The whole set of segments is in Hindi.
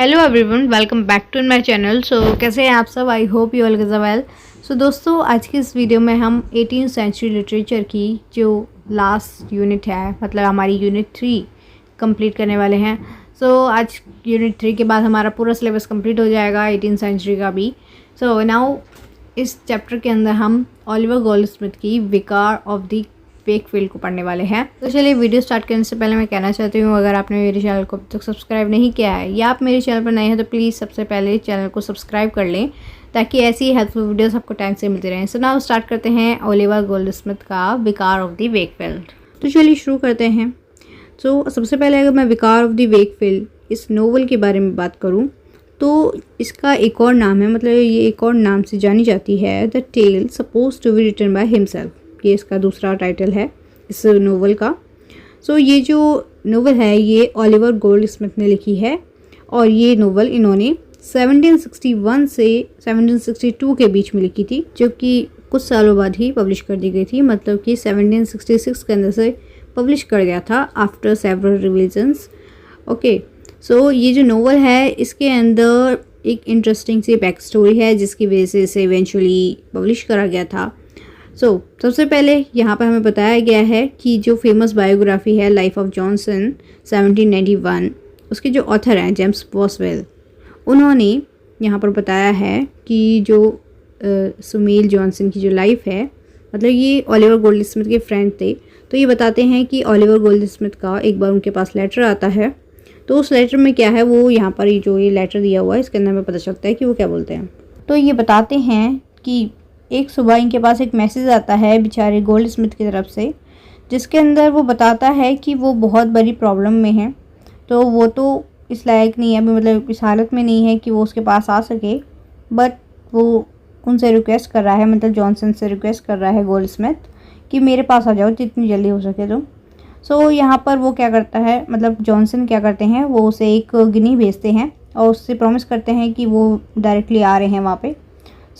Hello everyone, welcome back to my channel. कैसे हैं आप सब? I hope you all is well. दोस्तों, आज की इस वीडियो में हम 18th सेंचुरी लिटरेचर की जो लास्ट यूनिट है, मतलब हमारी यूनिट 3 कंप्लीट करने वाले हैं। आज यूनिट 3 के बाद हमारा पूरा सिलेबस कंप्लीट हो जाएगा 18th सेंचुरी का भी। नाउ इस चैप्टर के अंदर हम ओलिवर गोल्डस्मिथ की विकार ऑफ द वेकफील्ड को पढ़ने वाले हैं। तो चलिए, वीडियो स्टार्ट करने से पहले मैं कहना चाहती हूँ, अगर आपने मेरे चैनल को अब तक सब्सक्राइब नहीं किया है या आप मेरे चैनल पर नए हैं तो प्लीज़ सबसे पहले चैनल को सब्सक्राइब कर लें ताकि ऐसी हेल्पफुल वीडियोस आपको टाइम से मिलती रहें। नाउ स्टार्ट करते हैं ओलिवर गोल्डस्मिथ का विकार ऑफ द वेकफील्ड। तो चलिए शुरू करते हैं। सबसे पहले अगर मैं विकार ऑफ द वेकफील्ड इस नोवेल के बारे में बात करूँ तो इसका एक और नाम है, मतलब ये एक और नाम से जानी जाती है, the tale suppose to be written by himself. ये इसका दूसरा टाइटल है इस नोवेल का। ये जो नोवेल है ये ओलिवर गोल्डस्मिथ ने लिखी है और ये नोवेल इन्होंने 1761 से 1762 के बीच में लिखी थी, जो कि कुछ सालों बाद ही पब्लिश कर दी गई थी। मतलब कि 1766 के अंदर से पब्लिश कर दिया था आफ्टर सेवरल रिविजन्स। ओके, ये जो नोवेल है इसके अंदर एक इंटरेस्टिंग सी बैक स्टोरी है जिसकी वजह से इसे इवेंचुअली पब्लिश करा गया था। सबसे पहले यहाँ पर हमें बताया गया है कि जो फेमस बायोग्राफी है लाइफ ऑफ जॉनसन 1791, उसके जो ऑथर हैं जेम्स बॉसवेल, उन्होंने यहाँ पर बताया है कि जो सुमेल जॉनसन की जो लाइफ है, मतलब ये ओलिवर गोल्डस्मिथ के फ्रेंड थे। तो ये बताते हैं कि ओलिवर गोल्डस्मिथ का एक बार उनके पास लेटर आता है। तो उस लेटर में क्या है, वो यहाँ पर ये लेटर दिया हुआ है इसके अंदर हमें पता चलता है कि वो क्या बोलते हैं। तो ये बताते हैं कि एक सुबह इनके पास एक मैसेज आता है बेचारे गोल्डस्मिथ की तरफ से, जिसके अंदर वो बताता है कि वो बहुत बड़ी प्रॉब्लम में है। तो वो तो इस लायक नहीं है अभी, मतलब इस हालत में नहीं है कि वो उसके पास आ सके, बट वो उनसे रिक्वेस्ट कर रहा है, मतलब जॉनसन से रिक्वेस्ट कर रहा है गोल्डस्मिथ कि मेरे पास आ जाओ जितनी जल्दी हो सके तुम। यहाँ पर वो क्या करता है, मतलब जॉनसन क्या करते हैं, वो उसे एक गिनी भेजते हैं और उससे प्रॉमिस करते हैं कि वो डायरेक्टली आ रहे हैं वहाँ पे।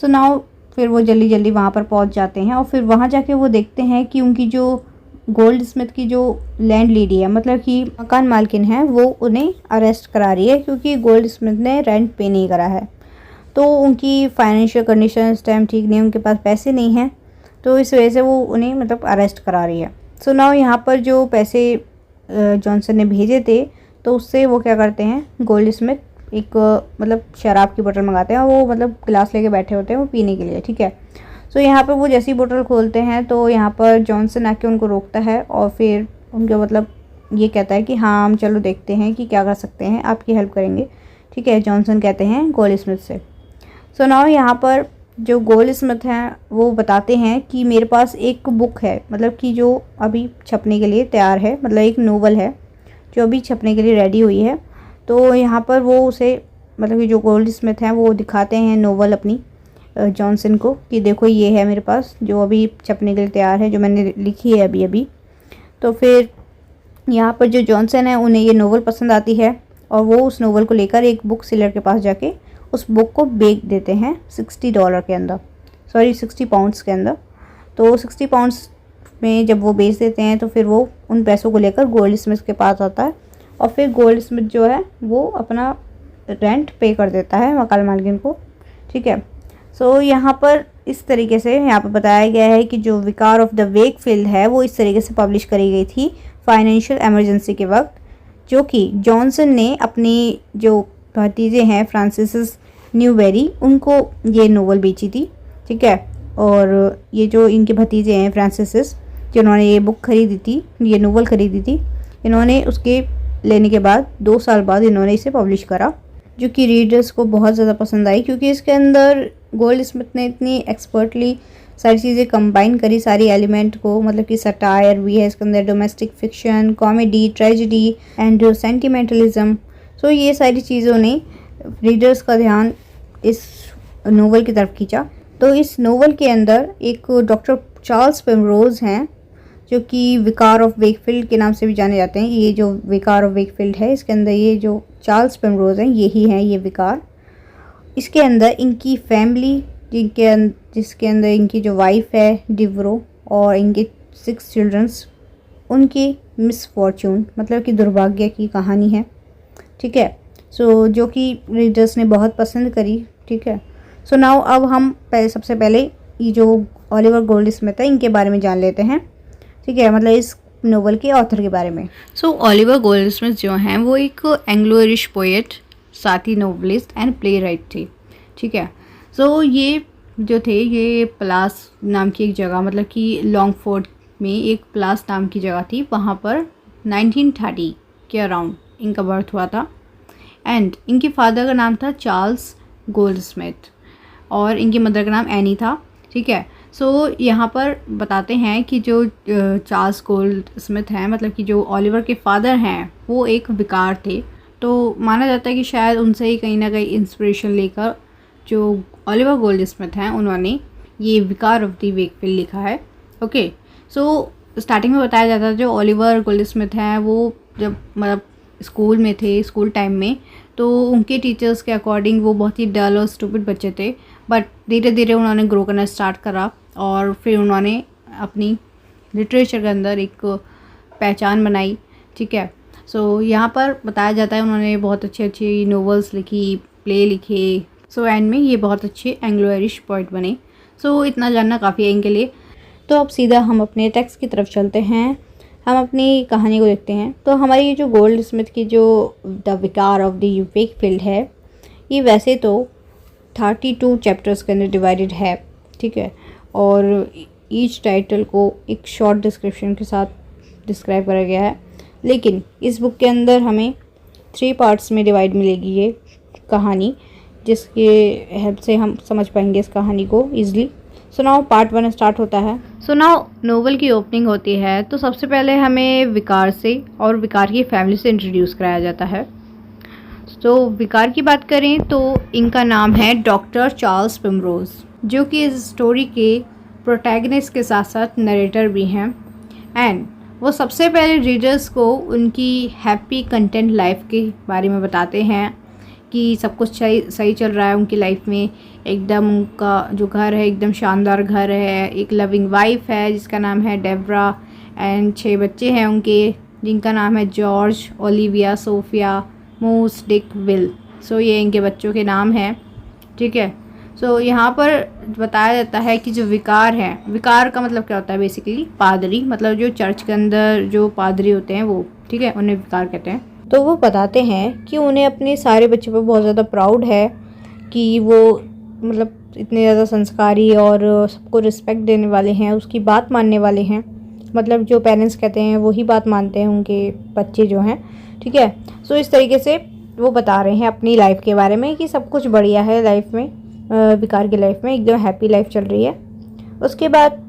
नाउ फिर वो जल्दी जल्दी वहाँ पर पहुँच जाते हैं और फिर वहाँ जाके वो देखते हैं कि उनकी जो गोल्डस्मिथ की जो लैंड लेडी है, मतलब कि मकान मालकिन है, वो उन्हें अरेस्ट करा रही है क्योंकि गोल्डस्मिथ ने रेंट पे नहीं करा है। तो उनकी फाइनेंशियल कंडीशन इस टाइम ठीक नहीं है, उनके पास पैसे नहीं हैं, तो इस वजह से वो उन्हें मतलब अरेस्ट करा रही है। नाउ यहाँ पर जो पैसे जॉनसन ने भेजे थे तो उससे वो क्या करते हैं, गोल्डस्मिथ एक मतलब शराब की बोतल मंगाते हैं और वो मतलब गिलास लेके बैठे होते हैं वो पीने के लिए, ठीक है। यहाँ पर वो जैसी बोतल खोलते हैं तो यहाँ पर जॉनसन आके उनको रोकता है और फिर उनके मतलब ये कहता है कि हाँ हम चलो देखते हैं कि क्या कर सकते हैं, आपकी हेल्प करेंगे, ठीक है, जॉनसन कहते हैं गोल्डस्मिथ से। नाउ यहाँ पर जो गोल्डस्मिथ हैं वो बताते हैं कि मेरे पास एक बुक है, मतलब कि जो अभी छपने के लिए तैयार है, मतलब एक नोवेल है जो अभी छपने के लिए रेडी हुई है। तो यहाँ पर वो उसे, मतलब कि जो गोल्डस्मिथ हैं वो दिखाते हैं नोवेल अपनी जॉनसन को कि देखो ये है मेरे पास जो अभी छपने के लिए तैयार है, जो मैंने लिखी है अभी अभी। तो फिर यहाँ पर जो जॉनसन है उन्हें ये नोवेल पसंद आती है और वो उस नोवेल को लेकर एक बुक सेलर के पास जाके उस बुक को बेच देते हैं $60 के अंदर, सॉरी £60 के अंदर। तो £60 में जब वो बेच देते हैं तो फिर वो उन पैसों को लेकर गोल्डस्मिथ के पास आता है और फिर गोल्डस्मिथ जो है वो अपना रेंट पे कर देता है मकान मालकिन को, ठीक है। यहाँ पर इस तरीके से यहाँ पर बताया गया है कि जो विकार ऑफ द वेकफील्ड है वो इस तरीके से पब्लिश करी गई थी फाइनेंशियल इमरजेंसी के वक्त, जो कि जॉनसन ने अपनी जो भतीजे हैं फ्रांसिस न्यूबेरी उनको ये नोवेल बेची थी, ठीक है। और ये जो इनके भतीजे हैं फ्रांसिस, जिन्होंने ये बुक खरीदी थी, ये नोवेल खरीदी थी, इन्होंने उसके लेने के बाद 2 साल बाद इन्होंने इसे पब्लिश करा, जो कि रीडर्स को बहुत ज़्यादा पसंद आई क्योंकि इसके अंदर गोल्डस्मिथ ने इतनी एक्सपर्टली सारी चीज़ें कंबाइन करी, सारी एलिमेंट को, मतलब कि सटायर भी है इसके अंदर, domestic fiction, comedy, tragedy and sentimentalism. ये सारी चीज़ों ने रीडर्स का ध्यान इस नोवेल की तरफ खींचा। तो इस नोवेल के अंदर एक डॉक्टर चार्ल्स पेमरोज हैं जो कि विकार ऑफ वेकफील्ड के नाम से भी जाने जाते हैं। ये जो विकार ऑफ वेकफील्ड है इसके अंदर ये जो चार्ल्स पेमरोज हैं यही हैं ये विकार। इसके अंदर इनकी फैमिली जिसके अंदर इनकी जो वाइफ है डिवरो और इनके 6 चिल्ड्रंस, उनकी मिसफॉर्चून मतलब कि दुर्भाग्य की कहानी है, ठीक है। जो कि रीडर्स ने बहुत पसंद करी, ठीक है। सो नाउ अब हम सबसे पहले ये जो ओलिवर गोल्डस्मिथ है इनके बारे में जान लेते हैं, ठीक है, मतलब इस नोवेल के ऑथर के बारे में। ओलिवर गोल्डस्मिथ जो हैं वो एक एंग्लो आयरिश पोएट, साथ ही नोवेलिस्ट एंड प्ले राइट थे, ठीक है। ये जो थे ये प्लास नाम की एक जगह, मतलब कि लॉन्गफोर्ड में एक प्लास नाम की जगह थी, वहाँ पर 1930 के अराउंड इनका बर्थ हुआ था। एंड इनके फादर का नाम था चार्ल्स गोल्डस्मिथ और इनकी मदर का नाम एनी था, ठीक है। यहाँ पर बताते हैं कि जो चार्ल्स गोल्डस्मिथ हैं, मतलब कि जो ओलिवर के फादर हैं, वो एक विकार थे। तो माना जाता है कि शायद उनसे ही कहीं ना कहीं इंस्पिरेशन लेकर जो ओलिवर गोल्डस्मिथ हैं उन्होंने ये विकार ऑफ द वेकफील्ड लिखा है, ओके। स्टार्टिंग में बताया जाता है जो ओलिवर गोल्डस्मिथ हैं वो जब मतलब स्कूल में थे, स्कूल टाइम में, तो उनके टीचर्स के अकॉर्डिंग वो बहुत ही डल और स्टूपिड बच्चे थे। बट धीरे धीरे उन्होंने ग्रो करना स्टार्ट करा और फिर उन्होंने अपनी लिटरेचर के अंदर एक पहचान बनाई, ठीक है। यहाँ पर बताया जाता है उन्होंने बहुत अच्छी अच्छी नॉवेल्स लिखी, प्ले लिखे। एंड में ये बहुत अच्छे एंग्लो आयरिश पोएट बने। इतना जानना काफ़ी है इनके लिए। तो अब सीधा हम अपने टेक्स्ट की तरफ चलते हैं, हम अपनी कहानी को देखते हैं। तो हमारी जो गोल्डस्मिथ की जो द विकार ऑफ द वेकफील्ड है, ये वैसे तो 32 चैप्टर्स के अंदर डिवाइडेड है, ठीक है, और ईच टाइटल को एक शॉर्ट डिस्क्रिप्शन के साथ डिस्क्राइब करा गया है। लेकिन इस बुक के अंदर हमें 3 पार्ट्स में डिवाइड मिलेगी ये कहानी, जिसके हेल्प से हम समझ पाएंगे इस कहानी को ईजिली। नाउ पार्ट 1 स्टार्ट होता है। नाउ नोवेल की ओपनिंग होती है। तो सबसे पहले हमें विकार से और विकार की फैमिली से इंट्रोड्यूस कराया जाता है। विकार की बात करें तो इनका नाम है डॉक्टर चार्ल्स पिमरोज, जो कि इस स्टोरी के प्रोटैगनिस्ट के साथ साथ नरेटर भी हैं। एंड वो सबसे पहले रीडर्स को उनकी हैप्पी कंटेंट लाइफ के बारे में बताते हैं कि सब कुछ सही चल रहा है उनकी लाइफ में। एकदम उनका जो घर है एकदम शानदार घर है, एक लविंग वाइफ है जिसका नाम है डेब्रा, एंड 6 बच्चे हैं उनके जिनका नाम है George, Olivia, Sophia, Moose, Dick, Will. ये इनके बच्चों के नाम हैं, ठीक है। यहाँ पर बताया जाता है कि जो विकार है, विकार का मतलब क्या होता है बेसिकली पादरी, मतलब जो चर्च के अंदर जो पादरी होते हैं वो, ठीक है, उन्हें विकार कहते हैं। तो वो बताते हैं कि उन्हें अपने सारे बच्चों पर बहुत ज़्यादा प्राउड है कि वो मतलब इतने ज़्यादा संस्कारी और सबको रिस्पेक्ट देने वाले हैं, उसकी बात मानने वाले हैं। मतलब जो पेरेंट्स कहते हैं वही बात मानते हैं उनके बच्चे जो हैं, ठीक है। इस तरीके से वो बता रहे हैं अपनी लाइफ के बारे में कि सब कुछ बढ़िया है लाइफ में, विकार की लाइफ में एकदम हैप्पी लाइफ चल रही है। उसके बाद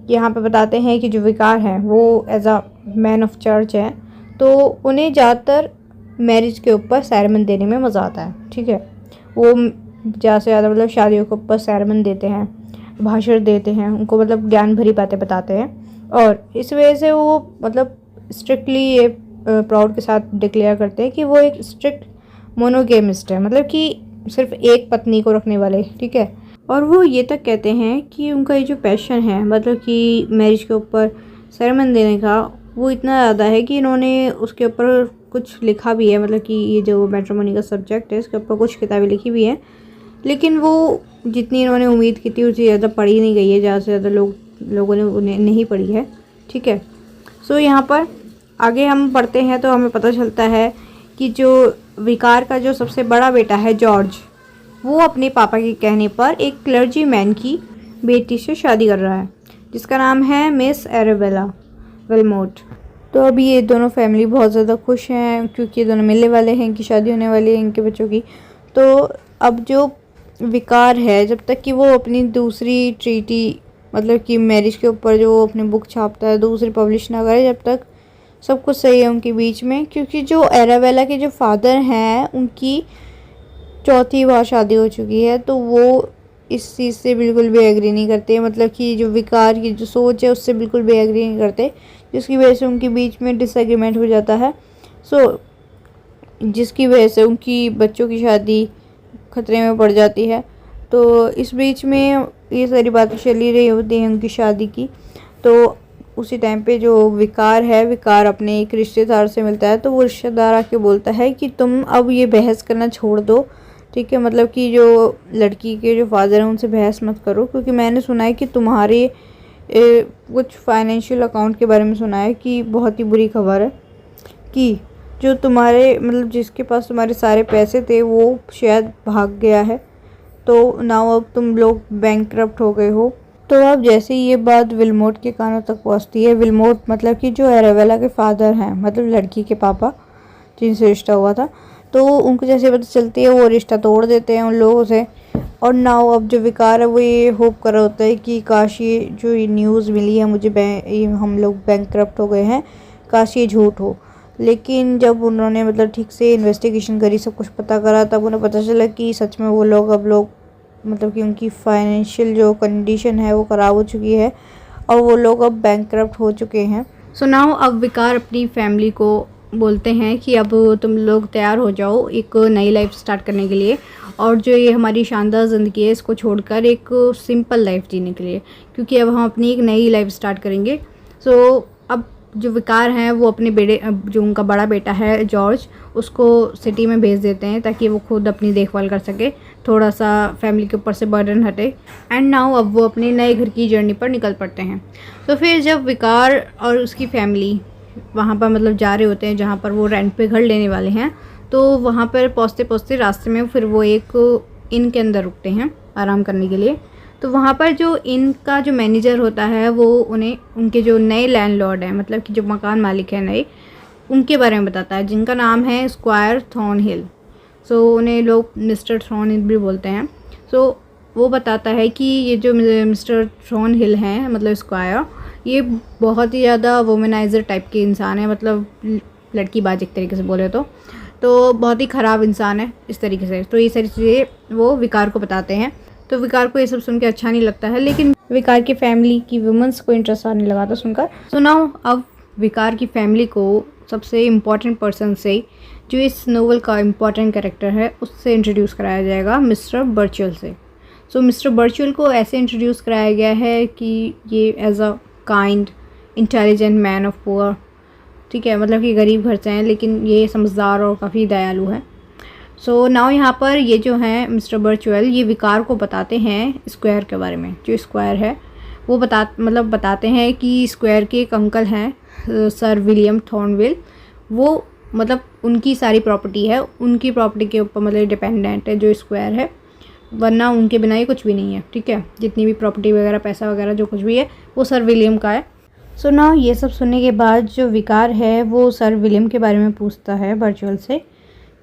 यहाँ पे बताते हैं कि जो विकार हैं वो as a man of church है, तो उन्हें ज़्यादातर मैरिज के ऊपर सेरेमनी देने में मज़ा आता है, ठीक है। वो ज़्यादा से ज़्यादा मतलब शादियों के ऊपर सेरेमनी देते हैं, भाषण देते हैं, उनको मतलब ज्ञान भरी बातें बताते हैं। और इस वजह से वो मतलब स्ट्रिक्टली ये प्राउड के साथ डिक्लेयर करते हैं कि वो एक स्ट्रिक्ट मोनोगेमिस्ट है, मतलब कि सिर्फ एक पत्नी को रखने वाले, ठीक है। और वो ये तक कहते हैं कि उनका ये जो पैशन है, मतलब कि मैरिज के ऊपर सेरेमनी देने का, वो इतना ज़्यादा है कि इन्होंने उसके ऊपर कुछ लिखा भी है, मतलब कि ये जो मैट्रिमोनी का सब्जेक्ट है इसके ऊपर कुछ किताबें लिखी भी हैं। लेकिन वो जितनी इन्होंने उम्मीद की थी उससे ज़्यादा पढ़ी नहीं गई है, ज़्यादा से ज़्यादा लोगों ने उन्हें नहीं पढ़ी है, ठीक है। यहाँ पर आगे हम पढ़ते हैं तो हमें पता चलता है कि जो विकार का जो सबसे बड़ा बेटा है जॉर्ज, वो अपने पापा के कहने पर एक क्लर्जी मैन की बेटी से शादी कर रहा है जिसका नाम है मिस एरेबेला विलमोट। तो अभी ये दोनों फैमिली बहुत ज़्यादा खुश हैं क्योंकि ये दोनों मिलने वाले हैं, इनकी शादी होने वाली है इनके बच्चों की। तो अब जो विकार है, जब तक कि वो अपनी दूसरी ट्रीटी मतलब कि मैरिज के ऊपर जो अपनी बुक छापता है दूसरी पब्लिश ना करे, जब तक सब कुछ सही है उनके बीच में। क्योंकि जो एराबेला के जो फादर हैं उनकी 4थी बार शादी हो चुकी है, तो वो इस चीज़ से बिल्कुल भी एग्री नहीं करते, मतलब कि जो विकार की जो सोच है उससे बिल्कुल भी एग्री नहीं करते, जिसकी वजह से उनके बीच में डिसएग्रीमेंट हो जाता है। जिसकी वजह से उनकी बच्चों की शादी खतरे में पड़ जाती है। तो इस बीच में ये सारी बातें चली रही होती हैं उनकी शादी की। तो उसी टाइम पे जो विकार अपने एक रिश्तेदार से मिलता है, तो वो रिश्तेदार आके बोलता है कि तुम अब ये बहस करना छोड़ दो, ठीक है। मतलब कि जो लड़की के जो फादर हैं उनसे बहस मत करो, क्योंकि मैंने सुना है कि तुम्हारे कुछ फाइनेंशियल अकाउंट के बारे में सुना है कि बहुत ही बुरी खबर है कि जो तुम्हारे मतलब जिसके पास तुम्हारे सारे पैसे थे वो शायद भाग गया है, तो नाउ अब तुम लोग बैंकक्रप्ट हो गए हो। तो अब जैसे ही ये बात विल्मोट के कानों तक पहुंचती है, विल्मोट मतलब कि जो एराबेला के फादर हैं, मतलब लड़की के पापा जिनसे रिश्ता हुआ था, तो उनको जैसे पता चलती है वो रिश्ता तोड़ देते हैं उन लोगों से। और नाउ अब जो विकार है वो ये होप कर रहा होता है कि काश ये जो ये न्यूज़ मिली है मुझे हम लोग बैंकक्रप्ट हो गए हैं, काश ये झूठ हो। लेकिन जब उन्होंने मतलब ठीक से इन्वेस्टिगेशन करी, सब कुछ पता करा, तब उन्हें पता चला कि सच में वो लोग मतलब कि उनकी फाइनेंशियल जो कंडीशन है वो ख़राब हो चुकी है और वो लोग अब बैंकक्रप्ट हो चुके हैं। सो नाउ अब विकार अपनी फैमिली को बोलते हैं कि अब तुम लोग तैयार हो जाओ एक नई लाइफ स्टार्ट करने के लिए, और जो ये हमारी शानदार ज़िंदगी है इसको छोड़कर एक सिंपल लाइफ जीने के लिए, क्योंकि अब हम अपनी एक नई लाइफ स्टार्ट करेंगे। सो अब जो विकार हैं वो अपने बेटे, जो उनका बड़ा बेटा है जॉर्ज, उसको सिटी में भेज देते हैं ताकि वो खुद अपनी देखभाल कर सके, थोड़ा सा फैमिली के ऊपर से बर्डन हटे। एंड नाउ अब वो अपने नए घर की जर्नी पर निकल पड़ते हैं। तो फिर जब विकार और उसकी फैमिली वहाँ पर मतलब जा रहे होते हैं जहाँ पर वो रेंट पे घर लेने वाले हैं, तो वहाँ पर पहुँचते पहुँचते रास्ते में फिर वो एक इन के अंदर रुकते हैं आराम करने के लिए। तो वहाँ पर जो इन का जो मैनेजर होता है वो उन्हें उनके जो नए लैंडलॉर्ड हैं, मतलब कि जो मकान मालिक हैं नए, उनके बारे में बताता है, जिनका नाम है स्क्वायर थॉर्नहिल। सो उन्हें लोग मिस्टर थॉर्नहिल भी बोलते हैं। सो वो बताता है कि ये जो मिस्टर थॉर्नहिल हैं, मतलब स्क्वायर, ये बहुत ही ज़्यादा वुमेनाइजर टाइप के इंसान है, मतलब लड़कीबाज एक तरीके से बोले तो बहुत ही ख़राब इंसान है इस तरीके से। तो ये सारी चीज़ें वो विकार को बताते हैं। तो विकार को ये सब सुन के अच्छा नहीं लगता है, लेकिन विकार की फैमिली की वुमेंस को इंटरेस्ट आने लगा था सुनकर। सो नाउ अब विकार की फैमिली को सबसे इम्पॉर्टेंट पर्सन से, जो इस नोवेल का इम्पॉर्टेंट कैरेक्टर है, उससे इंट्रोड्यूस कराया जाएगा, मिस्टर बर्चुअल से। सो मिस्टर बर्चुअल को ऐसे इंट्रोड्यूस कराया गया है कि ये as a kind intelligent man of poor, ठीक है, मतलब कि गरीब घर से हैं लेकिन ये समझदार और काफ़ी दयालु है। सो नाउ यहाँ पर ये जो हैं मिस्टर बर्चुअल, ये विकार को बताते हैं स्क्वायर के बारे में। जो स्क्वायर है वो बताते हैं कि स्क्वायर के एक अंकल हैं सर विलियम थॉर्नविल, वो मतलब उनकी सारी प्रॉपर्टी है, उनकी प्रॉपर्टी के ऊपर मतलब डिपेंडेंट है जो स्क्वायर है, वरना उनके बिना ये कुछ भी नहीं है, ठीक है। जितनी भी प्रॉपर्टी वगैरह पैसा वगैरह जो कुछ भी है वो सर विलियम का है। सो नाउ ये सब सुनने के बाद जो विकार है वो सर विलियम के बारे में पूछता है बर्चुअल से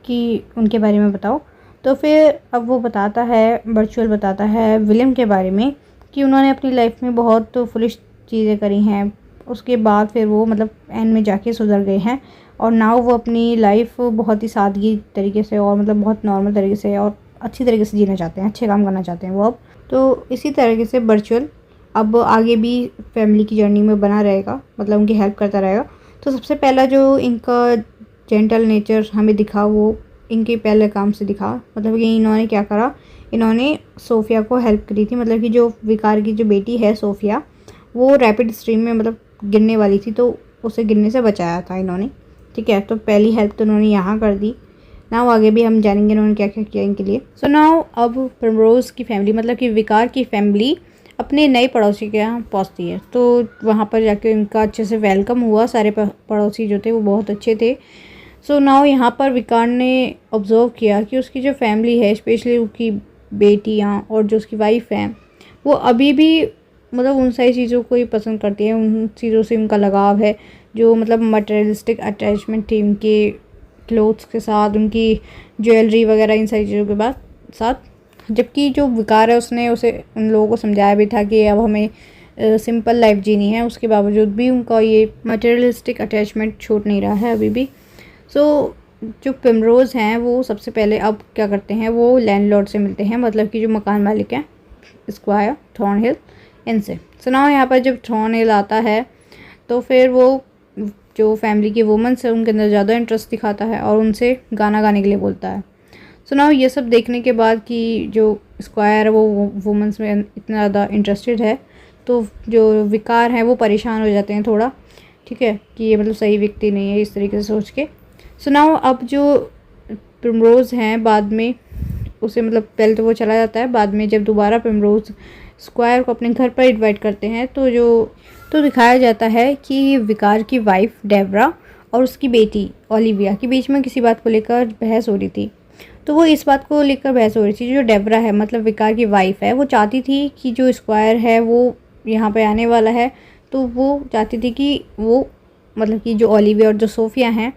कि उनके बारे में बताओ। तो फिर अब वो बर्चुअल बताता है विलियम के बारे में कि उन्होंने अपनी लाइफ में बहुत फुलिश चीज़ें करी हैं, उसके बाद फिर वो मतलब एंड में जाके सुधर गए हैं और नाउ वो अपनी लाइफ बहुत ही सादगी तरीके से और मतलब बहुत नॉर्मल तरीके से और अच्छी तरीके से जीना चाहते हैं, अच्छे काम करना चाहते हैं वो अब। तो इसी तरीके से बर्चुअल अब आगे भी फैमिली की जर्नी में बना रहेगा, मतलब उनकी हेल्प करता रहेगा। तो सबसे पहला जो इनका जेंटल नेचर हमें दिखा वो इनके पहले काम से दिखा, मतलब कि इन्होंने क्या करा, इन्होंने सोफिया को हेल्प करी थी। मतलब कि जो विकार की जो बेटी है सोफिया, वो रैपिड स्ट्रीम में मतलब गिरने वाली थी, तो उसे गिरने से बचाया था इन्होंने, ठीक है। तो पहली हेल्प तो उन्होंने यहाँ कर दी। नाउ आगे भी हम जानेंगे इन्होंने क्या क्या किया इनके लिए। सो नाउ अब प्रिमरोज की फैमिली, मतलब कि विकार की फैमिली अपने नए पड़ोसी के यहाँ पहुँचती है। तो वहाँ पर जाके उनका अच्छे से वेलकम हुआ, सारे पड़ोसी जो थे वो बहुत अच्छे थे। सो नाउ यहाँ पर विकार ने ऑब्ज़र्व किया कि उसकी जो फैमिली है, स्पेशली उसकी बेटियाँ और जो उसकी वाइफ हैं, वो अभी भी मतलब उन सारी चीज़ों को ही पसंद करती हैं, उन चीज़ों से उनका लगाव है जो मतलब मटेरियलिस्टिक अटैचमेंट थी उनके क्लोथ्स के साथ, उनकी ज्वेलरी वगैरह, इन सारी चीज़ों के साथ। जबकि जो विकार है उसने उसे उन लोगों को समझाया भी था कि अब हमें सिंपल लाइफ जीनी है, उसके बावजूद भी उनका ये मटेरियलिस्टिक अटैचमेंट छूट नहीं रहा है अभी भी। सो जो प्रिमरोज हैं वो सबसे पहले अब क्या करते हैं, वो लैंडलॉर्ड से मिलते हैं, मतलब कि जो मकान मालिक हैं स्क्वायर थॉर्नहिल, इनसे। सो नाउ यहाँ पर जब थॉर्नहिल आता है तो फिर वो जो फैमिली की वुमेन्स है उनके अंदर ज़्यादा इंटरेस्ट दिखाता है और उनसे गाना गाने के लिए बोलता है। सो नाउ ये सब देखने के बाद कि जो स्क्वायर है वो वुमेन्स में इतना ज़्यादा इंटरेस्टेड है, तो जो विकार हैं वो परेशान हो जाते हैं थोड़ा, ठीक है, कि ये मतलब सही व्यक्ति नहीं है इस तरीके से सोच के। सो नाउ अब जो प्रिमरोज़ हैं बाद में उसे मतलब पहले तो वो चला जाता है, बाद में जब दोबारा प्रिमरोज़ स्क्वायर को अपने घर पर इनवाइट करते हैं तो दिखाया जाता है कि विकार की वाइफ डेबरा और उसकी बेटी ओलिविया के बीच में किसी बात को लेकर बहस हो रही थी। तो वो इस बात को लेकर बहस हो रही थी, जो डेबरा है मतलब विकार की वाइफ है, वो चाहती थी कि जो स्क्वायर है वो यहाँ पे आने वाला है, तो वो चाहती थी कि वो मतलब कि जो ओलिविया और जो सोफिया हैं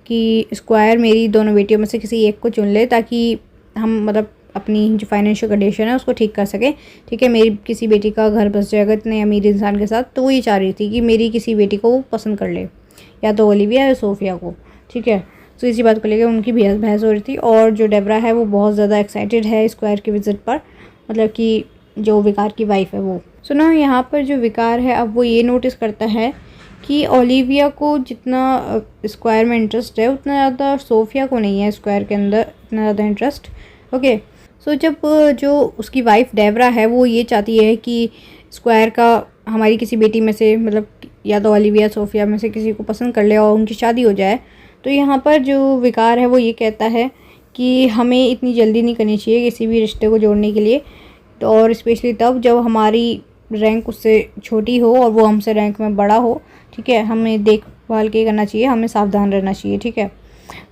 कि स्क्वायर मेरी दोनों बेटियों में से किसी एक को चुन ले, ताकि हम मतलब अपनी जो फाइनेंशियल कंडीशन है उसको ठीक कर सकें, ठीक है। मेरी किसी बेटी का घर बस जाएगा इतने अमीर इंसान के साथ, तो वो ये चाह रही थी कि मेरी किसी बेटी को वो पसंद कर ले, या तो ओलिविया या सोफिया को, ठीक है। तो इसी बात को लेकर उनकी बहस हो रही थी। और जो डेबरा है वो बहुत ज़्यादा एक्साइटेड है स्क्वायर के विज़िट पर, मतलब कि जो विकार की वाइफ है वो। सुना यहाँ पर जो विकार है अब वो ये नोटिस करता है कि ओलिविया को जितना स्क्वायर में इंटरेस्ट है उतना ज़्यादा सोफिया को नहीं है स्क्वायर के अंदर इतना ज़्यादा इंटरेस्ट, ओके। सो जब जो उसकी वाइफ डेबरा है वो ये चाहती है कि स्क्वायर का हमारी किसी बेटी में से मतलब या तो ओलिविया सोफिया में से किसी को पसंद कर ले और उनकी शादी हो जाए, तो यहाँ पर जो विकार है वो ये कहता है कि हमें इतनी जल्दी नहीं करनी चाहिए किसी भी रिश्ते को जोड़ने के लिए, तो और स्पेशली तब जब हमारी रैंक उससे छोटी हो और वो हमसे रैंक में बड़ा हो, ठीक है। हमें देखभाल के करना चाहिए, हमें सावधान रहना चाहिए, ठीक है।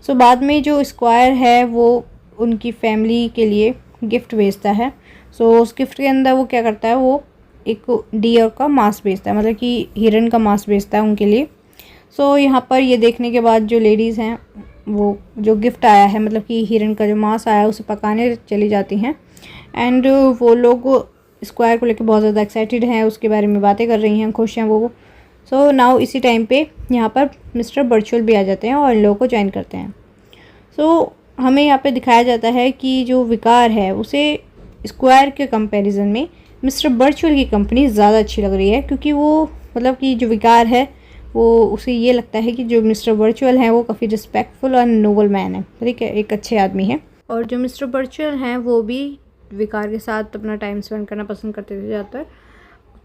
सो बाद में जो स्क्वायर है वो उनकी फैमिली के लिए गिफ्ट भेजता है। सो उस गिफ्ट के अंदर वो क्या करता है, वो एक डियर का मांस भेजता है, मतलब कि हिरन का मांस भेजता है उनके लिए। सो यहाँ पर ये देखने के बाद जो लेडीज़ हैं वो जो गिफ्ट आया है मतलब कि हिरन का जो मांस आया है उसे पकाने चली जाती हैं। एंड वो लोग स्क्वायर को लेकर बहुत ज़्यादा एक्साइटेड हैं, उसके बारे में बातें कर रही हैं, खुश हैं वो। सो नाउ इसी टाइम पे यहाँ पर मिस्टर बर्चुअल भी आ जाते हैं और इन लोगों को ज्वाइन करते हैं। सो हमें यहाँ पे दिखाया जाता है कि जो विकार है उसे स्क्वायर के कंपैरिजन में मिस्टर बर्चुअल की कंपनी ज़्यादा अच्छी लग रही है, क्योंकि वो मतलब कि जो विकार है वो उसे ये लगता है कि जो मिस्टर बर्चुअल हैं वो काफ़ी रिस्पेक्टफुल और नोबल मैन है, ठीक है, एक अच्छे आदमी हैं। और जो मिस्टर बर्चुअल हैं वो भी विकार के साथ अपना टाइम स्पेंड करना पसंद करते थे ज़्यादातर।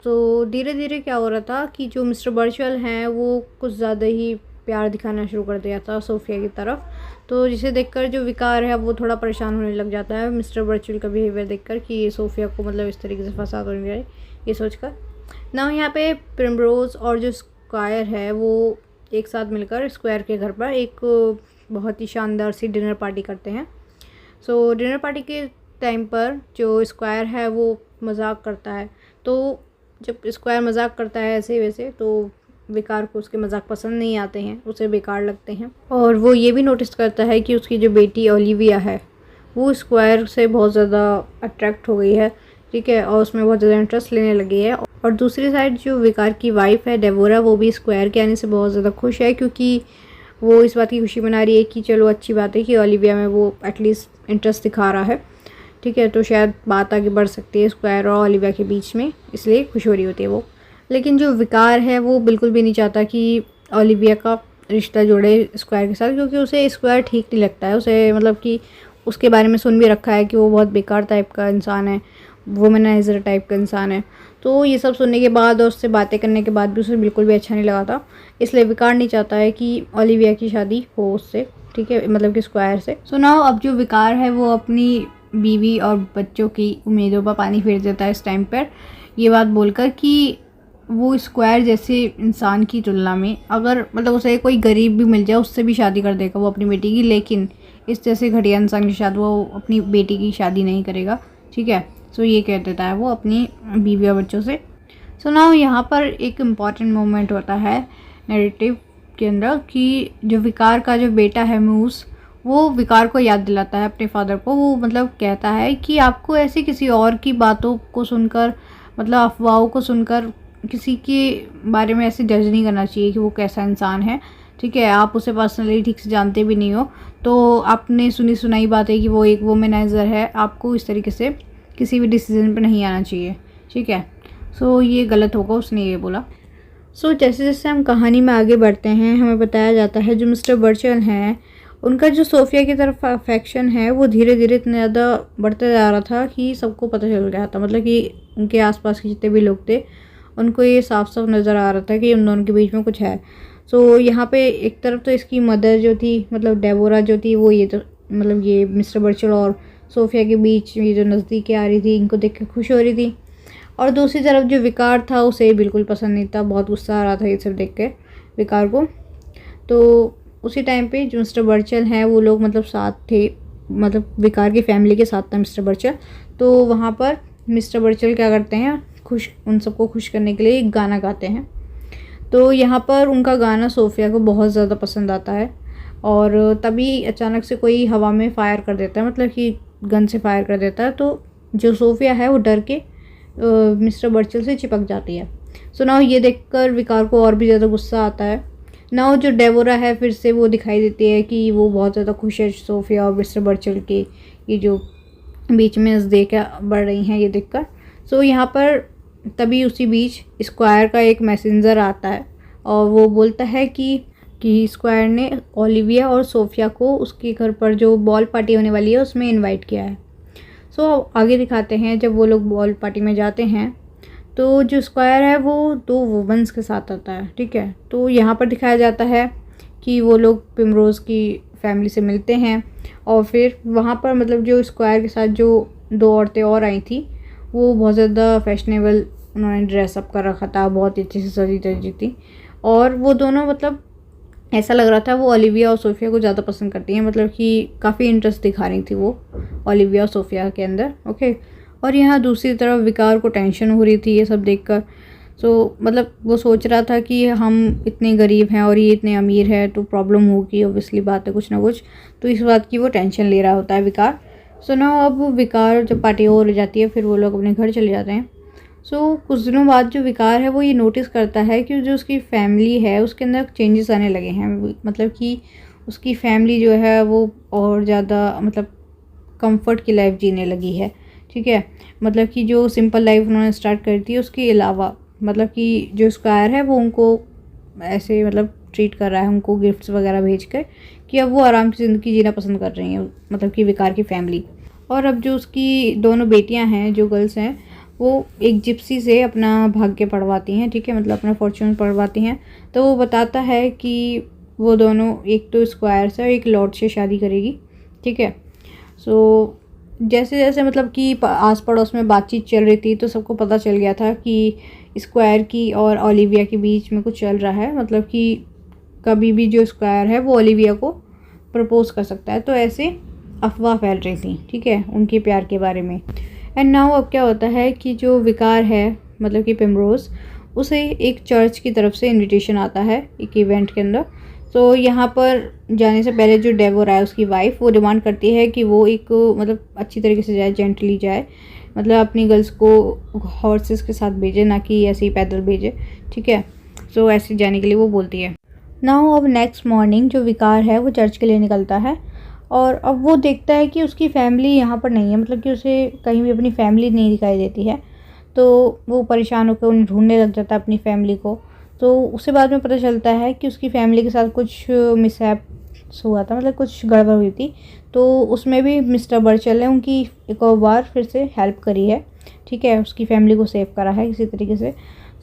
तो धीरे धीरे क्या हो रहा था कि जो मिस्टर बर्चुअल हैं वो कुछ ज़्यादा ही प्यार दिखाना शुरू कर दिया था सोफिया की तरफ, तो जिसे देखकर जो विकार है वो थोड़ा परेशान होने लग जाता है मिस्टर बर्चुअल का बिहेवियर देखकर कि सोफिया को मतलब इस तरीके से फंसा तो नहीं रहे, ये सोचकर। ना यहाँ पे प्रिमरोज़ और जो स्क्वायर है वो एक साथ मिलकर स्क्वायर के घर पर एक बहुत ही शानदार सी डिनर पार्टी करते हैं। सो डिनर पार्टी के टाइम पर जो स्क्वायर है वो मजाक करता है, तो जब स्क्वायर मजाक करता है ऐसे वैसे तो विकार को उसके मजाक पसंद नहीं आते हैं, उसे बेकार लगते हैं। और वो ये भी नोटिस करता है कि उसकी जो बेटी ओलिविया है वो स्क्वायर से बहुत ज़्यादा अट्रैक्ट हो गई है, ठीक है, और उसमें बहुत ज़्यादा इंटरेस्ट लेने लगी है। और दूसरी साइड जो विकार की वाइफ है डेबोरा वो भी स्क्वायर के आने से बहुत ज़्यादा खुश है, क्योंकि वो इस बात की खुशी मना रही है कि चलो अच्छी बात है कि ओलिविया में वो एटलीस्ट इंटरेस्ट दिखा रहा है, ठीक है, तो शायद बात आगे बढ़ सकती है स्क्वायर और ओलिविया के बीच में, इसलिए खुश हो रही होती है वो। लेकिन जो विकार है वो बिल्कुल भी नहीं चाहता कि ओलिविया का रिश्ता जोड़े स्क्वायर के साथ, क्योंकि उसे स्क्वायर ठीक नहीं लगता है। उसे मतलब कि उसके बारे में सुन भी रखा है कि वो बहुत बेकार टाइप का इंसान है, वुमनाइजर टाइप का इंसान है। तो ये सब सुनने के बाद और उससे बातें करने के बाद भी उसे बिल्कुल भी अच्छा नहीं लगा था, इसलिए विकार नहीं चाहता है कि ओलिविया की शादी हो उससे, ठीक है, मतलब कि स्क्वायर से। सो नाउ अब जो विकार है वो अपनी बीवी और बच्चों की उम्मीदों पर पानी फेर देता है इस टाइम पर, ये बात बोलकर कि वो स्क्वायर जैसे इंसान की तुलना में अगर मतलब उसे कोई गरीब भी मिल जाए उससे भी शादी कर देगा वो अपनी बेटी की, लेकिन इस जैसे घटिया इंसान के साथ वो अपनी बेटी की शादी नहीं करेगा, ठीक है। सो ये कह देता है वो अपनी बीवी और बच्चों से। सो नाउ यहाँ पर एक इम्पॉर्टेंट मोमेंट होता है नैरेटिव के अंदर कि जो विकार का जो बेटा है मूस वो विकार को याद दिलाता है अपने फादर को। वो मतलब कहता है कि आपको ऐसे किसी और की बातों को सुनकर मतलब अफवाहों को सुनकर किसी के बारे में ऐसे जज नहीं करना चाहिए कि वो कैसा इंसान है, ठीक है। आप उसे पर्सनली ठीक से जानते भी नहीं हो, तो आपने सुनी सुनाई बातें कि वो एक वुमनाइजर है, आपको इस तरीके से किसी भी डिसीजन पर नहीं आना चाहिए, ठीक है। सो ये गलत होगा, उसने ये बोला। सो जैसे जैसे हम कहानी में आगे बढ़ते हैं हमें बताया जाता है जो मिस्टर बर्चुअल हैं उनका जो सोफिया की तरफ अफेक्शन है वो धीरे धीरे इतना ज़्यादा बढ़ते जा रहा था कि सबको पता चल गया था, मतलब कि उनके आसपास के जितने भी लोग थे उनको ये साफ साफ नज़र आ रहा था कि उन दोनों के बीच में कुछ है। सो यहाँ पे एक तरफ तो इसकी मदर जो थी, मतलब डेबोरा जो थी, वो ये तो मतलब ये मिस्टर बर्चिल और सोफिया के बीच ये जो नज़दीकी आ रही थी, इनको देख के खुश हो रही थी। और दूसरी तरफ जो विकार था उसे बिल्कुल पसंद नहीं था, बहुत गुस्सा आ रहा था ये सब देख के विकार को। तो उसी टाइम पे जो मिस्टर बर्चिल हैं वो लोग मतलब साथ थे, मतलब विकार की फैमिली के साथ था मिस्टर बर्चिल। तो वहाँ पर मिस्टर बर्चिल क्या करते हैं, उन सबको खुश करने के लिए एक गाना गाते हैं। तो यहाँ पर उनका गाना सोफिया को बहुत ज़्यादा पसंद आता है और तभी अचानक से कोई हवा में फ़ायर कर देता है, मतलब कि गन से फायर कर देता है। तो जो सोफिया है वो डर के मिस्टर बर्चिल से चिपक जाती है। सो नाउ ये देखकर विकार को और भी ज़्यादा गुस्सा आता है। नाउ जो डेबोरा है फिर से वो दिखाई देती है कि वो बहुत ज़्यादा खुश है सोफिया और मिस्टर बर्चिल के ये जो बीच में नज़दीक बढ़ रही हैं ये देखकर। सो यहाँ पर तभी उसी बीच स्क्वायर का एक मैसेंजर आता है और वो बोलता है कि स्क्वायर ने ओलिविया और सोफिया को उसके घर पर जो बॉल पार्टी होने वाली है उसमें इनवाइट किया है। सो आगे दिखाते हैं जब वो लोग बॉल पार्टी में जाते हैं तो जो स्क्वायर है वो 2 वुमेन्स के साथ आता है, ठीक है। तो यहाँ पर दिखाया जाता है कि वो लोग पिमरोज़ की फैमिली से मिलते हैं और फिर वहाँ पर मतलब जो स्क्वायर के साथ जो 2 औरतें और आई थी वो बहुत ज़्यादा फैशनेबल उन्होंने ड्रेसअप कर रखा था, बहुत अच्छे से सजी धजी थी और वो दोनों मतलब ऐसा लग रहा था वो ओलिविया और सोफिया को ज़्यादा पसंद करती हैं, मतलब कि काफ़ी इंटरेस्ट दिखा रही थी वो ओलिविया और सोफिया के अंदर, ओके। और यहाँ दूसरी तरफ विकार को टेंशन हो रही थी ये सब देखकर। सो मतलब वो सोच रहा था कि हम इतने गरीब हैं और ये इतने अमीर है तो प्रॉब्लम होगी, ऑब्वियसली बात है कुछ ना कुछ। तो इस बात की वो टेंशन ले रहा होता है विकार। सो ना अब विकार जब पार्टी हो जाती है फिर वो लोग अपने घर चले जाते हैं। सो कुछ दिनों बाद जो विकार है वो ये नोटिस करता है कि जो उसकी फैमिली है उसके अंदर चेंजेस आने लगे हैं, मतलब कि उसकी फैमिली जो है वो और ज़्यादा मतलब कंफर्ट की लाइफ जीने लगी है, ठीक है। मतलब कि जो सिंपल लाइफ उन्होंने स्टार्ट कर दी उसके अलावा मतलब कि जो स्क्वायर है वो उनको ऐसे मतलब ट्रीट कर रहा है, उनको गिफ्ट्स वगैरह भेज कर कि अब वो आराम से ज़िंदगी जीना पसंद कर रही हैं, मतलब कि विकार की फैमिली। और अब जो उसकी दोनों बेटियां हैं, जो गर्ल्स हैं, वो एक जिप्सी से अपना भाग्य पढ़वाती हैं, ठीक है, मतलब अपना फॉर्चून पढ़वाती हैं। तो वो बताता है कि वो दोनों एक तो स्क्वायर से और एक लॉर्ड से शादी करेगी, ठीक है। सो जैसे जैसे मतलब कि आस पड़ोस में बातचीत चल रही थी तो सबको पता चल गया था कि स्क्वायर की और ओलिविया के बीच में कुछ चल रहा है, मतलब कि कभी भी जो स्क्वायर है वो ओलिविया को प्रपोज कर सकता है। तो ऐसे अफवाह फैल रही थी, ठीक है, उनके प्यार के बारे में। एंड नाउ अब क्या होता है कि जो विकार है मतलब कि पिमरोज़, उसे एक चर्च की तरफ से इनविटेशन आता है एक इवेंट के अंदर। तो यहाँ पर जाने से पहले जो डेबोरा है उसकी वाइफ वो डिमांड करती है कि वो एक मतलब अच्छी तरीके से जाए, जेंटली जाए, मतलब अपनी गर्ल्स को हॉर्सेस के साथ भेजे, ना कि ऐसे ही पैदल भेजे, ठीक है। सो ऐसे जाने के लिए वो बोलती है। नाउ अब नेक्स्ट मॉर्निंग जो विकार है वो चर्च के लिए निकलता है और अब वो देखता है कि उसकी फैमिली यहाँ पर नहीं है, मतलब कि उसे कहीं भी अपनी फैमिली नहीं दिखाई देती है। तो वो परेशान होकर उन्हें ढूंढने लग जाता है अपनी फैमिली को। तो उसे बाद में पता चलता है कि उसकी फैमिली के साथ कुछ मिसहैप्स हुआ था, मतलब कुछ गड़बड़ हुई थी। तो उसमें भी मिस्टर बर्चिल ने उनकी एक और बार फिर से हेल्प करी है, ठीक है, उसकी फैमिली को सेव करा है किसी तरीके से।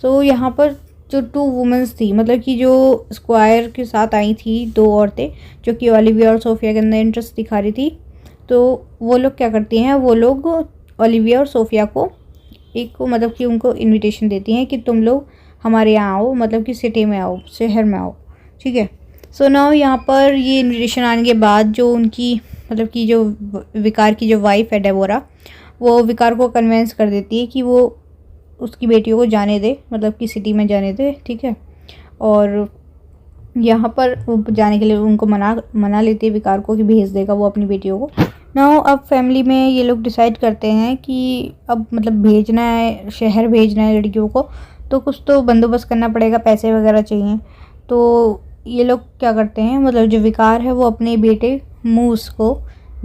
सो यहाँ पर जो 2 वुमेंस थी, मतलब कि जो स्क्वायर के साथ आई थी 2 औरतें जो कि ओलिविया और सोफिया के अंदर इंटरेस्ट दिखा रही थी, तो वो लोग क्या करती हैं, वो लोग ओलिविया और सोफिया को एक मतलब कि उनको इनविटेशन देती हैं कि तुम लोग हमारे यहाँ आओ, मतलब कि सिटी में आओ, शहर में आओ, ठीक है। सो नाउ यहाँ पर ये इनविटेशन आने के बाद जो उनकी मतलब कि जो विकार की जो वाइफ है डेबोरा, वो विकार को कन्वेंस कर देती है कि वो उसकी बेटियों को जाने दे, मतलब कि सिटी में जाने दे, ठीक है। और यहाँ पर वो जाने के लिए उनको मना लेती है विकार को कि भेज देगा वो अपनी बेटियों को। नाउ अब फैमिली में ये लोग डिसाइड करते हैं कि अब मतलब भेजना है, शहर भेजना है लड़कियों को, तो कुछ तो बंदोबस्त करना पड़ेगा, पैसे वगैरह चाहिए। तो ये लोग क्या करते हैं, मतलब जो विकार है वो अपने बेटे मूस को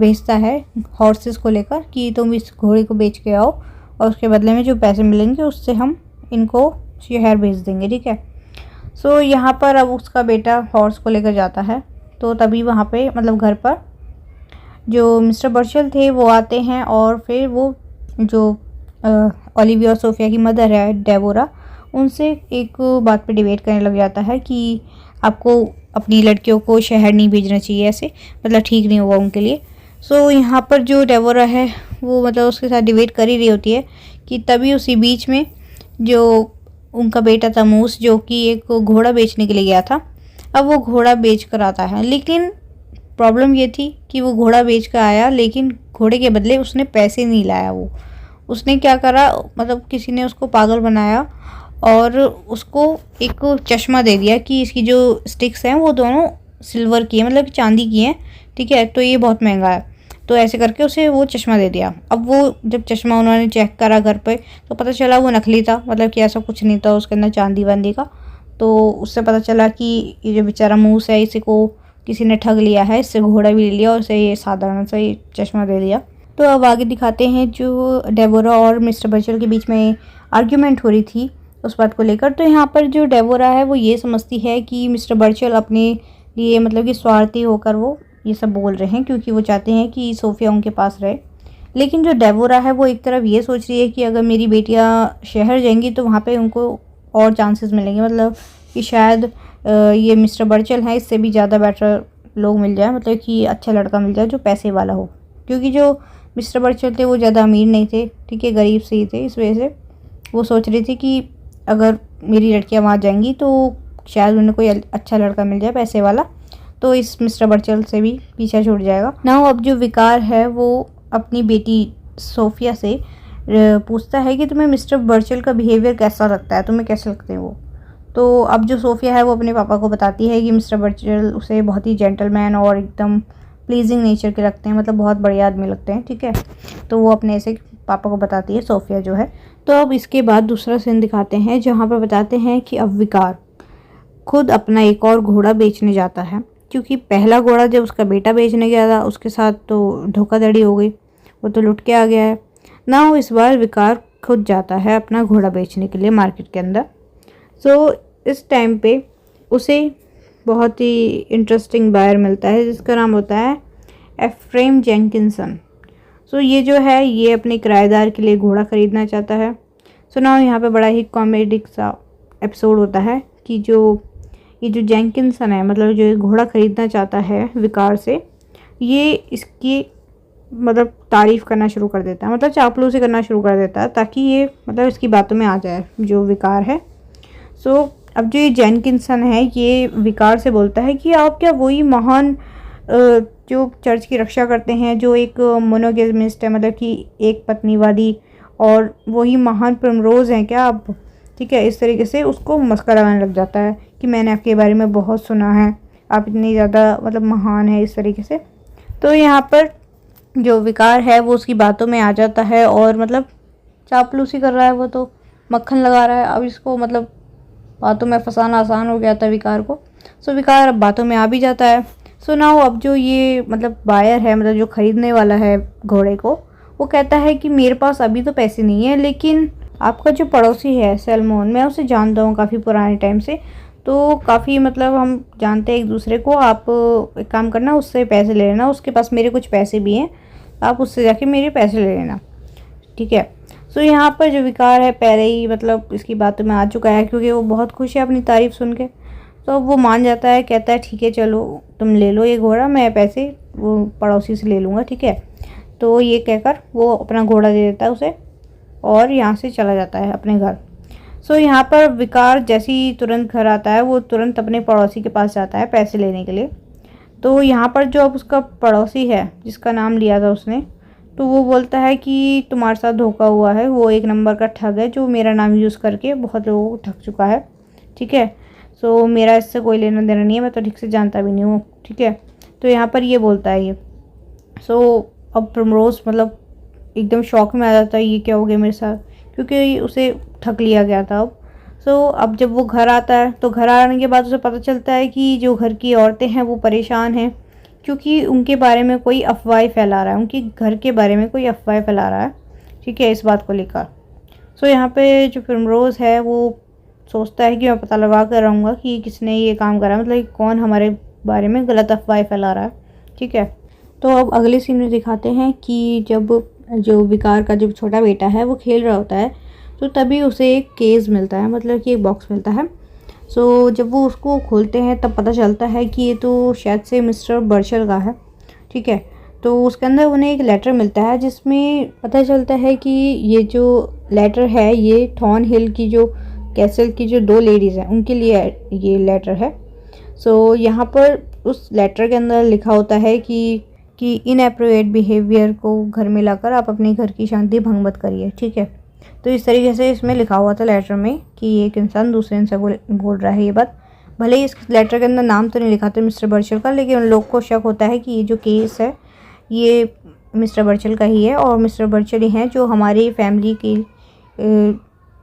भेजता है हॉर्सेस को लेकर कि तुम इस घोड़े को बेच के आओ और उसके बदले में जो पैसे मिलेंगे उससे हम इनको शहर भेज देंगे, ठीक है। सो यहाँ पर अब उसका बेटा हॉर्स को लेकर जाता है। तो तभी वहाँ पे मतलब घर पर जो मिस्टर बर्चिल थे वो आते हैं और फिर वो जो ओलिविया और सोफिया की मदर है डेबोरा, उनसे एक बात पे डिबेट करने लग जाता है कि आपको अपनी लड़कियों को शहर नहीं भेजना चाहिए, ऐसे मतलब ठीक नहीं होगा उनके लिए। सो यहाँ पर जो डेबोरा है वो मतलब उसके साथ डिबेट कर ही रही होती है कि तभी उसी बीच में जो उनका बेटा था मूस, जो कि एक घोड़ा बेचने के लिए गया था, अब वो घोड़ा बेच कर आता है। लेकिन प्रॉब्लम ये थी कि वो घोड़ा बेच कर आया, लेकिन घोड़े के बदले उसने पैसे नहीं लाया। उसने क्या करा, मतलब किसी ने उसको पागल बनाया और उसको एक चश्मा दे दिया कि इसकी जो स्टिक्स हैं वो दोनों सिल्वर की है, मतलब चांदी की हैं, ठीक है, तो ये बहुत महंगा है। तो ऐसे करके उसे वो चश्मा दे दिया। अब वो जब चश्मा उन्होंने चेक करा घर पे तो पता चला वो नकली था, मतलब कि ऐसा कुछ नहीं था उसके अंदर चांदी वांदी का। तो उससे पता चला कि ये जो बेचारा मूस है इसी को किसी ने ठग लिया है, इससे घोड़ा भी ले लिया और उसे ये साधारण सा ये चश्मा दे दिया। तो अब आगे दिखाते हैं जो डेबोरा और मिस्टर बर्चल के बीच में आर्ग्यूमेंट हो रही थी उस बात को लेकर। तो यहाँ पर जो डेबोरा है वो ये समझती है कि मिस्टर बर्चल अपने लिए मतलब कि स्वार्थी होकर वो ये सब बोल रहे हैं, क्योंकि वो चाहते हैं कि सोफिया उनके पास रहे। लेकिन जो डेबोरा है वो एक तरफ ये सोच रही है कि अगर मेरी बेटियाँ शहर जाएंगी तो वहाँ पे उनको और चांसेस मिलेंगे, मतलब कि शायद ये मिस्टर बर्चल हैं इससे भी ज़्यादा बेटर लोग मिल जाए, मतलब कि अच्छा लड़का मिल जाए जो पैसे वाला हो। क्योंकि जो मिस्टर बर्चल थे वो ज़्यादा अमीर नहीं थे, ठीक है, गरीब से ही थे। इस वजह से वो सोच रही थी कि अगर मेरी लड़कियां वहाँ जाएंगी तो शायद उन्हें कोई अच्छा लड़का मिल जाए पैसे वाला, तो इस मिस्टर बर्चल से भी पीछा छूट जाएगा ना। अब जो विकार है वो अपनी बेटी सोफिया से पूछता है कि तुम्हें मिस्टर बर्चल का बिहेवियर कैसा लगता है, तुम्हें कैसे लगते हैं वो। तो अब जो सोफिया है वो अपने पापा को बताती है कि मिस्टर बर्चल उसे बहुत ही जेंटलमैन और एकदम प्लीजिंग नेचर के लगते हैं, मतलब बहुत बढ़िया आदमी लगते हैं, ठीक है। तो वो अपने ऐसे पापा को बताती है सोफिया जो है। तो अब इसके बाद दूसरा सीन दिखाते हैं जहाँ पर बताते हैं कि अब विकार खुद अपना एक और घोड़ा बेचने जाता है, क्योंकि पहला घोड़ा जब उसका बेटा बेचने गया था उसके साथ तो धोखाधड़ी हो गई, वो तो लुट के आ गया है ना। वो इस बार विकार खुद जाता है अपना घोड़ा बेचने के लिए मार्केट के अंदर। सो इस टाइम पे उसे बहुत ही इंटरेस्टिंग बायर मिलता है जिसका नाम होता है एफ्रेम जेंकिंसन। सो ये जो है ये अपने किराएदार के लिए घोड़ा ख़रीदना चाहता है। सो ना यहाँ पे बड़ा ही कॉमेडिक सा एपिसोड होता है कि ये जो जेंकिंसन है, मतलब जो घोड़ा ख़रीदना चाहता है विकार से, ये इसकी मतलब तारीफ़ करना शुरू कर देता है, मतलब चापलूसी करना शुरू कर देता है ताकि ये मतलब इसकी बातों में आ जाए जो विकार है। सो अब जो ये जेंकिंसन है ये विकार से बोलता है कि आप क्या वही महान जो चर्च की रक्षा करते हैं, जो एक मोनोगेमिस्ट है, मतलब कि एक पत्नीवादी, और वही महान प्रिमरोज़ हैं क्या आप, ठीक है। इस तरीके से उसको मस्का लगाने लग जाता है कि मैंने आपके बारे में बहुत सुना है, आप इतनी ज़्यादा मतलब महान है, इस तरीके से। तो यहाँ पर जो विकार है वो उसकी बातों में आ जाता है और मतलब चापलूसी कर रहा है, वो तो मक्खन लगा रहा है। अब इसको मतलब बातों में फंसाना आसान हो गया था विकार को। सो विकार अब बातों में आ भी जाता है। सो नाउ अब जो ये मतलब बायर है, मतलब जो ख़रीदने वाला है घोड़े को, वो कहता है कि मेरे पास अभी तो पैसे नहीं है, लेकिन आपका जो पड़ोसी है सैलमोन, मैं उसे जानता हूँ काफ़ी पुराने टाइम से, तो काफ़ी मतलब हम जानते हैं एक दूसरे को। आप एक काम करना, उससे पैसे ले लेना, उसके पास मेरे कुछ पैसे भी हैं, आप उससे जाके मेरे पैसे ले लेना, ठीक है। सो यहाँ पर जो विकार है पहले ही मतलब इसकी बातों में आ चुका है, क्योंकि वो बहुत खुश है अपनी तारीफ़ सुन के। तो वो मान जाता है, कहता है ठीक है चलो तुम ले लो ये घोड़ा, मैं पैसे वो पड़ोसी से ले लूँगा, ठीक है। तो ये कहकर वो अपना घोड़ा दे देता है उसे और यहाँ से चला जाता है अपने घर। सो यहाँ पर विकार जैसे ही तुरंत घर आता है वो तुरंत अपने पड़ोसी के पास जाता है पैसे लेने के लिए। तो यहाँ पर जो अब उसका पड़ोसी है जिसका नाम लिया था उसने, तो वो बोलता है कि तुम्हारे साथ धोखा हुआ है, वो एक नंबर का ठग है जो मेरा नाम यूज़ करके बहुत लोगों को ठग चुका है, ठीक है। सो मेरा इससे कोई लेना देना नहीं है, मैं तो ठीक से जानता भी नहीं हूँ, ठीक है। तो यहाँ पर ये बोलता है ये। सो अब प्रिमरोज़ मतलब एकदम शॉक में आ जाता है, ये क्या हो गया मेरे साथ, क्योंकि उसे ठग लिया गया था अब। सो अब जब वो घर आता है तो घर आने के बाद उसे पता चलता है कि जो घर की औरतें हैं वो परेशान हैं, क्योंकि उनके बारे में कोई अफवाह फैला रहा है, उनके घर के बारे में कोई अफवाह फैला रहा है, ठीक है, इस बात को लेकर। सो यहाँ पे जो प्रिमरोज़ है वो सोचता है कि मैं पता लगा कर रहूँगा कि किसने ये काम करा, मतलब कौन हमारे बारे में गलत अफवाह फैला रहा है, ठीक है। तो अब अगले सीन में दिखाते हैं कि जब जो विकार का जो छोटा बेटा है वो खेल रहा होता है, तो तभी उसे एक केस मिलता है, मतलब कि एक बॉक्स मिलता है। सो जब वो उसको खोलते हैं तब पता चलता है कि ये तो शायद से मिस्टर बर्चल का है, ठीक है। तो उसके अंदर उन्हें एक लेटर मिलता है जिसमें पता चलता है कि ये जो लेटर है ये थॉर्नहिल की जो कैसल की जो 2 लेडीज़ हैं उनके लिए ये लेटर है। सो यहाँ पर उस लेटर के अंदर लिखा होता है कि इनएप्रोप्रिएट बिहेवियर को घर में लाकर आप अपने घर की शांति भंग मत करिए, ठीक है। तो इस तरीके से इसमें लिखा हुआ था लेटर में कि एक इंसान दूसरे इंसान को बोल रहा है ये बात। भले ही इस लेटर के अंदर नाम तो नहीं लिखा था मिस्टर बर्चल का, लेकिन उन लोग को शक होता है कि ये जो केस है ये मिस्टर बर्चल का ही है और मिस्टर बर्चल ही हैं जो हमारी फैमिली के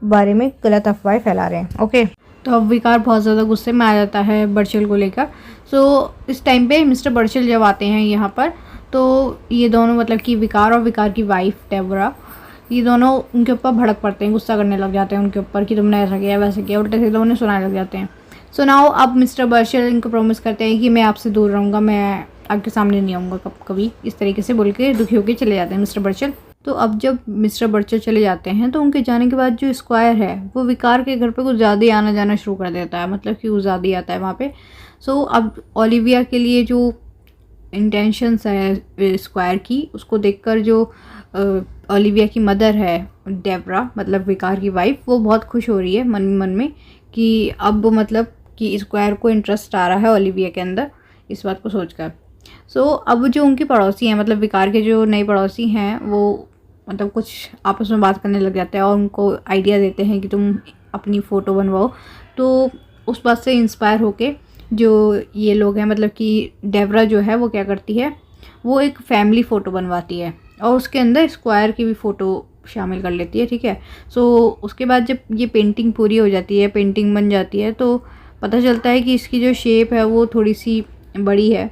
बारे में गलत अफवाहें फैला रहे हैं। ओके, तो अब विकार बहुत ज़्यादा गुस्से में आ जाता है बर्चल को लेकर। सो इस टाइम पे मिस्टर बर्चल जब आते हैं यहाँ पर, तो ये दोनों मतलब कि विकार और विकार की वाइफ डेबरा, ये दोनों उनके ऊपर भड़क पड़ते हैं, गुस्सा करने लग जाते हैं उनके ऊपर कि तुमने ऐसा किया वैसा किया, उल्टे सीधे उन्हें सुनाने लग जाते हैं। सो नाउ अब मिस्टर बर्चल इनको प्रॉमिस करते हैं कि मैं आपसे दूर रहूँगा, मैं आपके सामने नहीं आऊँगा कभी, इस तरीके से बोल के दुखी होकर चले जाते हैं मिस्टर बर्चल। तो अब जब मिस्टर बर्चल चले जाते हैं तो उनके जाने के बाद जो स्क्वायर है वो विकार के घर पे कुछ ज़्यादा ही आना जाना शुरू कर देता है, मतलब कि वो ज़्यादा ही आता है वहाँ पे। सो अब ओलिविया के लिए जो इंटेंशंस है स्क्वायर की, उसको देखकर जो ओलिविया की मदर है डेबरा, मतलब विकार की वाइफ, वो बहुत खुश हो रही है मन मन में कि अब मतलब कि स्क्वायर को इंटरेस्ट आ रहा है ओलिविया के अंदर, इस बात को सोचकर। सो अब जो उनके पड़ोसी हैं, मतलब विकार के जो नए पड़ोसी हैं, वो मतलब कुछ आपस में बात करने लग जाते हैं और उनको आइडिया देते हैं कि तुम अपनी फ़ोटो बनवाओ। तो उस बात से इंस्पायर होके जो ये लोग हैं, मतलब कि डेबरा जो है वो क्या करती है, वो एक फैमिली फ़ोटो बनवाती है और उसके अंदर स्क्वायर की भी फ़ोटो शामिल कर लेती है, ठीक है। सो उसके बाद जब ये पेंटिंग पूरी हो जाती है, पेंटिंग बन जाती है, तो पता चलता है कि इसकी जो शेप है वो थोड़ी सी बड़ी है।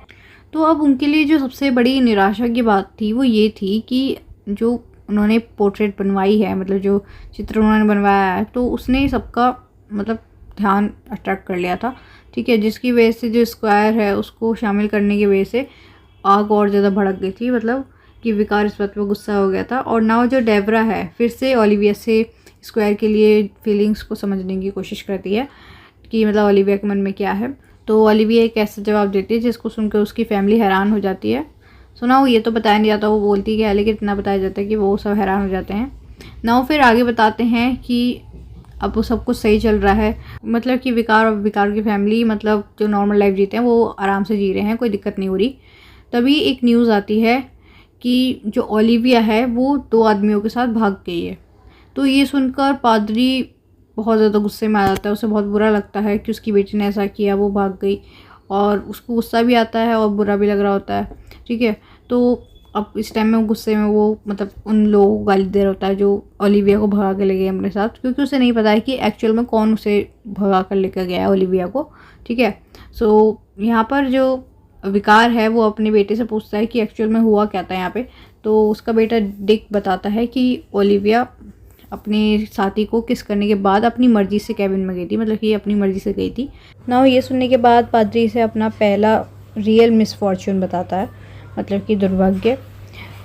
तो अब उनके लिए जो सबसे बड़ी निराशा की बात थी वो ये थी कि जो उन्होंने पोर्ट्रेट बनवाई है, मतलब जो चित्र उन्होंने बनवाया है, तो उसने सबका मतलब ध्यान अट्रैक्ट कर लिया था, ठीक है, जिसकी वजह से जो स्क्वायर है उसको शामिल करने की वजह से आग और ज़्यादा भड़क गई थी, मतलब कि विकार इस बात पर गुस्सा हो गया था। और नाउ जो डेबरा है फिर से ओलिविया से स्क्वायर के लिए फीलिंग्स को समझने की कोशिश करती है कि मतलब ओलिविया के मन में क्या है। तो ओलिविया एक ऐसा जवाब देती है जिसको सुनकर उसकी फैमिली हैरान हो जाती है। सुना ये तो बताया नहीं जाता वो बोलती क्या है, लेकिन इतना बताया जाता है कि वो सब हैरान हो जाते हैं। नाउ फिर आगे बताते हैं कि अब वो सब कुछ सही चल रहा है, मतलब कि विकार और विकार की फैमिली मतलब जो नॉर्मल लाइफ जीते हैं वो आराम से जी रहे हैं, कोई दिक्कत नहीं हो रही। तभी एक न्यूज़ आती है कि जो ओलिविया है वो 2 आदमियों के साथ भाग गई है। तो ये सुनकर पादरी बहुत ज़्यादा गुस्से में आ जाता है, उसे बहुत बुरा लगता है कि उसकी बेटी ने ऐसा किया, वो भाग गई, और उसको गुस्सा भी आता है और बुरा भी लग रहा होता है, ठीक है। तो अब इस टाइम में गुस्से में वो मतलब उन लोगों को गाली दे रहा होता है जो ओलिविया को भगा के ले गए अपने साथ, क्योंकि उसे नहीं पता है कि एक्चुअल में कौन उसे भगा कर लेकर गया है ओलिविया को, ठीक है। सो यहाँ पर जो विकार है वो अपने बेटे से पूछता है कि एक्चुअल में हुआ क्या था यहाँ पे। तो उसका बेटा डिक बताता है कि ओलिविया अपने साथी को किस करने के बाद अपनी मर्ज़ी से कैबिन में गई थी, मतलब कि अपनी मर्ज़ी से गई थी। ना ये सुनने के बाद पादरी से अपना पहला रियल मिसफॉर्चून बताता है, मतलब कि दुर्भाग्य।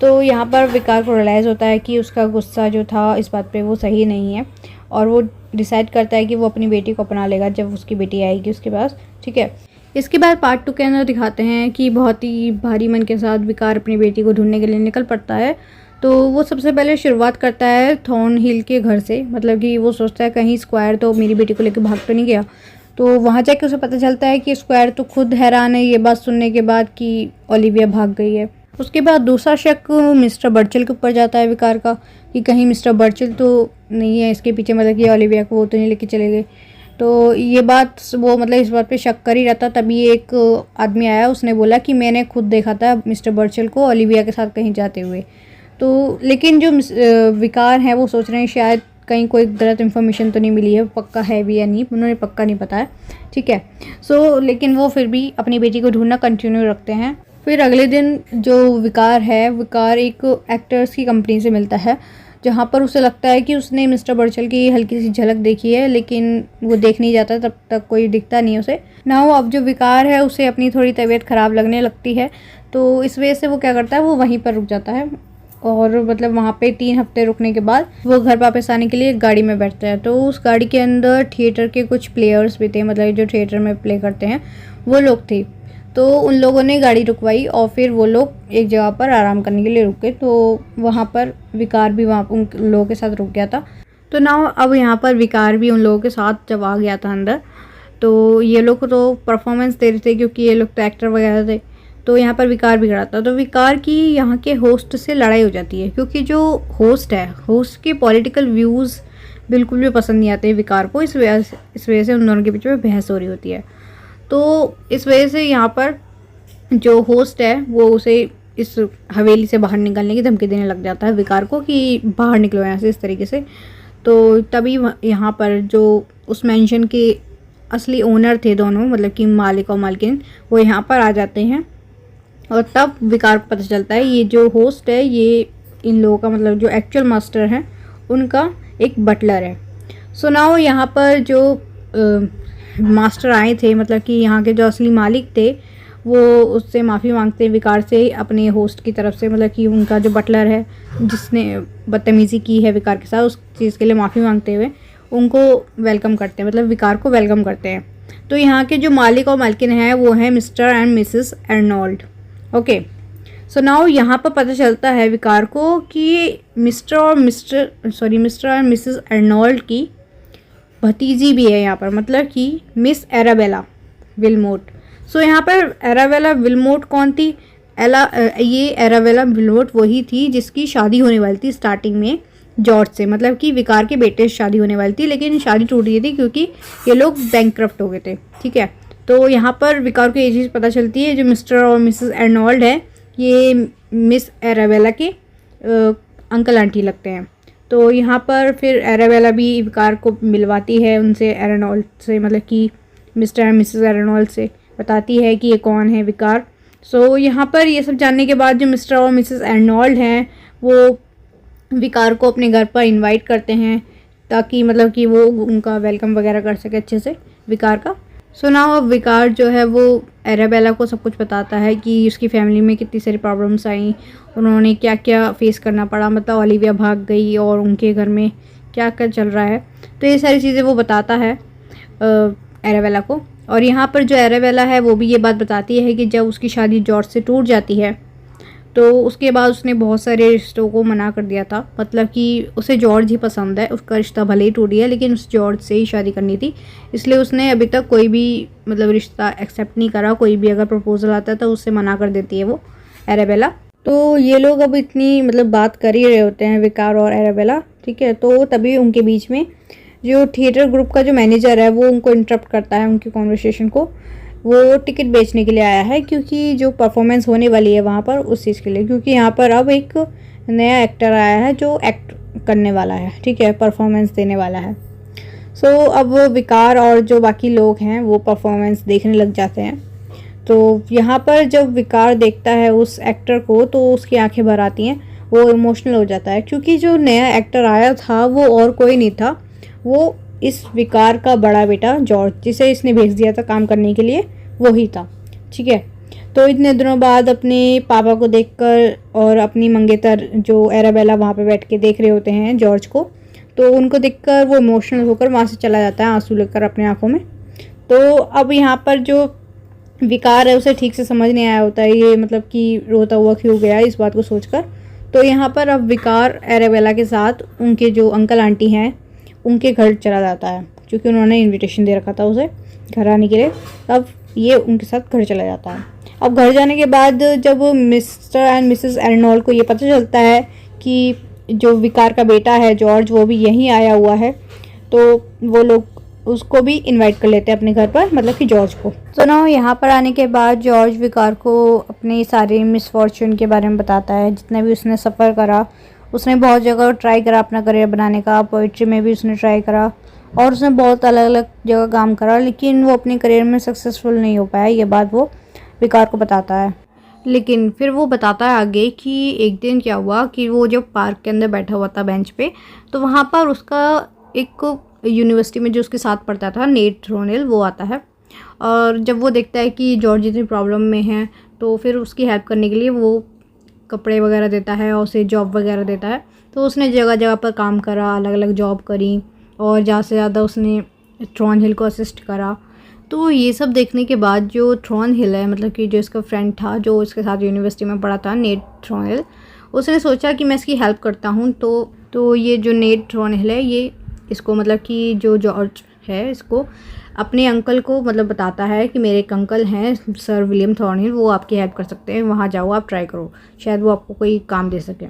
तो यहाँ पर विकार को रियलाइज़ होता है कि उसका गुस्सा जो था इस बात पे वो सही नहीं है, और वो डिसाइड करता है कि वो अपनी बेटी को अपना लेगा जब उसकी बेटी आएगी उसके पास, ठीक है। इसके बाद पार्ट 2 के अंदर दिखाते हैं कि बहुत ही भारी मन के साथ विकार अपनी बेटी को ढूंढने के लिए निकल पड़ता है। तो वो सबसे पहले शुरुआत करता है थॉर्नहिल के घर से, मतलब कि वो सोचता है कहीं स्क्वायर तो मेरी बेटी को लेकर भाग तो नहीं गया। तो वहाँ जाके उसे पता चलता है कि स्क्वायर तो खुद हैरान है ये बात सुनने के बाद कि ओलिविया भाग गई है। उसके बाद दूसरा शक मिस्टर बर्चल के ऊपर जाता है विकार का कि कहीं मिस्टर बर्चल तो नहीं है इसके पीछे, मतलब कि ओलिविया को वो तो नहीं लेके चले गए। तो ये बात वो मतलब इस बात पे शक कर ही रहता, तभी एक आदमी आया, उसने बोला कि मैंने खुद देखा था मिस्टर बर्चल को ओलिविया के साथ कहीं जाते हुए। तो लेकिन जो विकार हैं वो सोच रहे हैं शायद कहीं कोई गलत इन्फॉर्मेशन तो नहीं मिली है, पक्का है भी या नहीं उन्होंने पक्का नहीं बताया, ठीक है। सो लेकिन वो फिर भी अपनी बेटी को ढूंढना कंटिन्यू रखते हैं। फिर अगले दिन जो विकार है, विकार एक एक्टर्स की कंपनी से मिलता है जहाँ पर उसे लगता है कि उसने मिस्टर बर्चल की हल्की सी झलक देखी है, लेकिन वो देख नहीं जाता, तब तक कोई दिखता नहीं उसे ना। वो अब जो विकार है उसे अपनी थोड़ी तबीयत ख़राब लगने लगती है, तो इस वजह से वो क्या करता है, वो वहीं पर रुक जाता है और मतलब वहाँ पे 3 हफ्ते रुकने के बाद वो घर वापस आने के लिए एक गाड़ी में बैठते हैं। तो उस गाड़ी के अंदर थिएटर के कुछ प्लेयर्स भी थे, मतलब जो थिएटर में प्ले करते हैं वो लोग थे। तो उन लोगों ने गाड़ी रुकवाई और फिर वो लोग एक जगह पर आराम करने के लिए रुके। तो वहाँ पर विकार भी वहाँ उन लोगों के साथ रुक गया था। तो ना अब यहाँ पर विकार भी उन लोगों के साथ जब आ गया था अंदर, तो ये लोग तो परफॉर्मेंस दे रहे थे क्योंकि ये लोग तो एक्टर वगैरह थे। तो यहाँ पर विकार भी खड़ा था। तो विकार की यहाँ के होस्ट से लड़ाई हो जाती है क्योंकि जो होस्ट है, होस्ट के पॉलिटिकल व्यूज़ बिल्कुल भी पसंद नहीं आते विकार को। इस वजह से उन दोनों के बीच में बहस हो रही होती है। तो इस वजह से यहाँ पर जो होस्ट है वो उसे इस हवेली से बाहर निकलने की धमकी देने लग जाता है विकार को कि बाहर निकलो यहाँ से, इस तरीके से। तो तभी यहाँ पर जो उस मेंशन के असली ओनर थे दोनों, मतलब कि मालिक और मालकिन, वो यहाँ पर आ जाते हैं। और तब विकार को पता चलता है ये जो होस्ट है ये इन लोगों का, मतलब जो एक्चुअल मास्टर हैं उनका एक बटलर है। सो नाउ यहाँ पर जो मास्टर आए थे, मतलब कि यहाँ के जो असली मालिक थे, वो उससे माफ़ी मांगते हैं विकार से अपने होस्ट की तरफ से, मतलब कि उनका जो बटलर है जिसने बदतमीज़ी की है विकार के साथ, उस चीज़ के लिए माफ़ी मांगते हुए उनको वेलकम करते हैं, मतलब विकार को वेलकम करते हैं। तो यहाँ के जो मालिक और मालकिन हैं वो हैं mister and Mrs Arnold. Okay, so now यहाँ पर पता चलता है विकार को कि मिस्टर और मिसेस अर्नोल्ड की भतीजी भी है यहाँ पर, मतलब कि मिस एराबेला विल्मोट। सो यहाँ पर एराबेला विल्मोट कौन थी? ये एराबेला विल्मोट वही थी जिसकी शादी होने वाली थी स्टार्टिंग में जॉर्ज से, मतलब कि विकार के बेटे से शादी होने वाली थी, लेकिन शादी टूट गई थी क्योंकि ये लोग बैंकक्रप्ट हो गए थे। ठीक है, तो यहाँ पर विकार को ये चीज़ पता चलती है, जो मिस्टर और मिसेस अर्नोल्ड है ये मिस एराबेला के अंकल आंटी लगते हैं। तो यहाँ पर फिर एराबेला भी विकार को मिलवाती है उनसे, अर्नोल्ड से, मतलब कि मिस्टर और मिसेस अर्नोल्ड से बताती है कि ये कौन है विकार। सो यहाँ पर ये सब जानने के बाद जो मिस्टर और मिसेस अर्नोल्ड हैं वो विकार को अपने घर पर इनवाइट करते हैं ताकि मतलब कि वो उनका वेलकम वगैरह कर सके अच्छे से विकार का। सो नाउ अब विकार जो है वो एराबेला को सब कुछ बताता है कि उसकी फैमिली में कितनी सारी प्रॉब्लम्स आई, उन्होंने क्या क्या फेस करना पड़ा, मतलब ओलिविया भाग गई और उनके घर में क्या क्या चल रहा है। तो ये सारी चीज़ें वो बताता है एराबेला को। और यहाँ पर जो एराबेला है वो भी ये बात बताती है कि जब उसकी शादी जॉर्ज से टूट जाती है तो उसके बाद उसने बहुत सारे रिश्तों को मना कर दिया था, मतलब कि उसे जॉर्ज ही पसंद है, उसका रिश्ता भले ही टूट गया लेकिन उस जॉर्ज से ही शादी करनी थी, इसलिए उसने अभी तक कोई भी मतलब रिश्ता एक्सेप्ट नहीं करा। कोई भी अगर प्रपोजल आता है तो उससे मना कर देती है वो एराबेला। तो ये लोग अब इतनी मतलब बात कर ही रहे होते हैं विकार और एराबेला। ठीक है, तो तभी उनके बीच में जो थिएटर ग्रुप का जो मैनेजर है वो उनको इंटरप्ट करता है उनकी कॉन्वर्सेशन को। वो टिकट बेचने के लिए आया है क्योंकि जो परफॉर्मेंस होने वाली है वहाँ पर उस चीज़ के लिए, क्योंकि यहाँ पर अब एक नया एक्टर आया है जो एक्ट करने वाला है। ठीक है, परफॉर्मेंस देने वाला है। सो अब विकार और जो बाकी लोग हैं वो परफॉर्मेंस देखने लग जाते हैं। तो यहाँ पर जब विकार देखता है उस एक्टर को तो उसकी आंखें भर आती हैं, वो इमोशनल हो जाता है क्योंकि जो नया एक्टर आया था वो और कोई नहीं था, वो इस विकार का बड़ा बेटा जॉर्ज, जिसे इसने भेज दिया था काम करने के लिए, वही था। ठीक है, तो इतने दिनों बाद अपने पापा को देखकर और अपनी मंगेतर जो एराबेला वहाँ पे बैठ के देख रहे होते हैं जॉर्ज को, तो उनको देखकर वो इमोशनल होकर वहाँ से चला जाता है आंसू लेकर अपने आंखों में। तो अब यहाँ पर जो विकार है उसे ठीक से समझ नहीं आया होता है ये, मतलब कि रोता हुआ क्यों गया इस बात को सोचकर। तो यहाँ पर अब विकार एराबेला के साथ उनके जो अंकल आंटी हैं उनके घर चला जाता है, क्योंकि उन्होंने इनविटेशन दे रखा था उसे घर आने के लिए। अब ये उनके साथ घर चला जाता है। अब घर जाने के बाद जब मिस्टर एंड मिसेस अर्नोल्ड को ये पता चलता है कि जो विकार का बेटा है जॉर्ज वो भी यहीं आया हुआ है, तो वो लोग उसको भी इनवाइट कर लेते हैं अपने घर पर, मतलब कि जॉर्ज को। तो ना यहाँ पर आने के बाद जॉर्ज विकार को अपने सारे मिसफॉर्चून के बारे में बताता है, जितने भी उसने सफ़र करा। उसने बहुत जगह ट्राई करा अपना करियर बनाने का, पोइट्री में भी उसने ट्राई करा और उसने बहुत अलग अलग जगह काम करा, लेकिन वो अपने करियर में सक्सेसफुल नहीं हो पाया। ये बात वो विकार को बताता है। लेकिन फिर वो बताता है आगे कि एक दिन क्या हुआ कि वो जब पार्क के अंदर बैठा हुआ था बेंच पे, तो वहाँ पर उसका एक यूनिवर्सिटी में जो उसके साथ पढ़ता था नेट रोनेल, वो आता है। और जब वो देखता है कि जॉर्ज इतनी प्रॉब्लम में है तो फिर उसकी हेल्प करने के लिए वो कपड़े वगैरह देता है और उसे जॉब वगैरह देता है। तो उसने जगह जगह पर काम करा, अलग अलग जॉब करी और ज़्यादा से ज़्यादा उसने थ्रॉन हिल को असिस्ट करा। तो ये सब देखने के बाद जो थ्रॉन हिल है, मतलब कि जो इसका फ्रेंड था जो इसके साथ यूनिवर्सिटी में पढ़ा था, नेट थ्रॉन हिल, उसने सोचा कि मैं इसकी हेल्प करता हूँ। तो ये जो नेट थ्रॉन हिल है ये इसको, मतलब कि जो जॉर्ज है, इसको अपने अंकल को मतलब बताता है कि मेरे एक अंकल हैं सर विलियम थॉर्नहिल, वो आपकी हेल्प कर सकते हैं, वहाँ जाओ, आप ट्राई करो, शायद वो आपको कोई काम दे सके।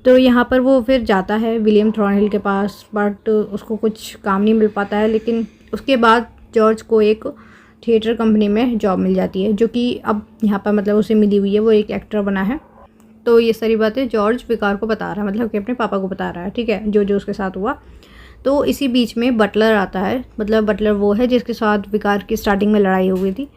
तो यहाँ पर वो फिर जाता है विलियम थॉर्नहिल के पास, बट उसको कुछ काम नहीं मिल पाता है। लेकिन उसके बाद जॉर्ज को एक थिएटर कंपनी में जॉब मिल जाती है, जो कि अब यहाँ पर मतलब उसे मिली हुई है, वो एक एक्टर बना है। तो ये सारी बातें जॉर्ज विकार को बता रहा है, मतलब कि अपने पापा को बता रहा है, ठीक है, जो जो उसके साथ हुआ। तो इसी बीच में बटलर आता है, मतलब बटलर वो है जिसके साथ विकार की स्टार्टिंग में लड़ाई हो गई थी,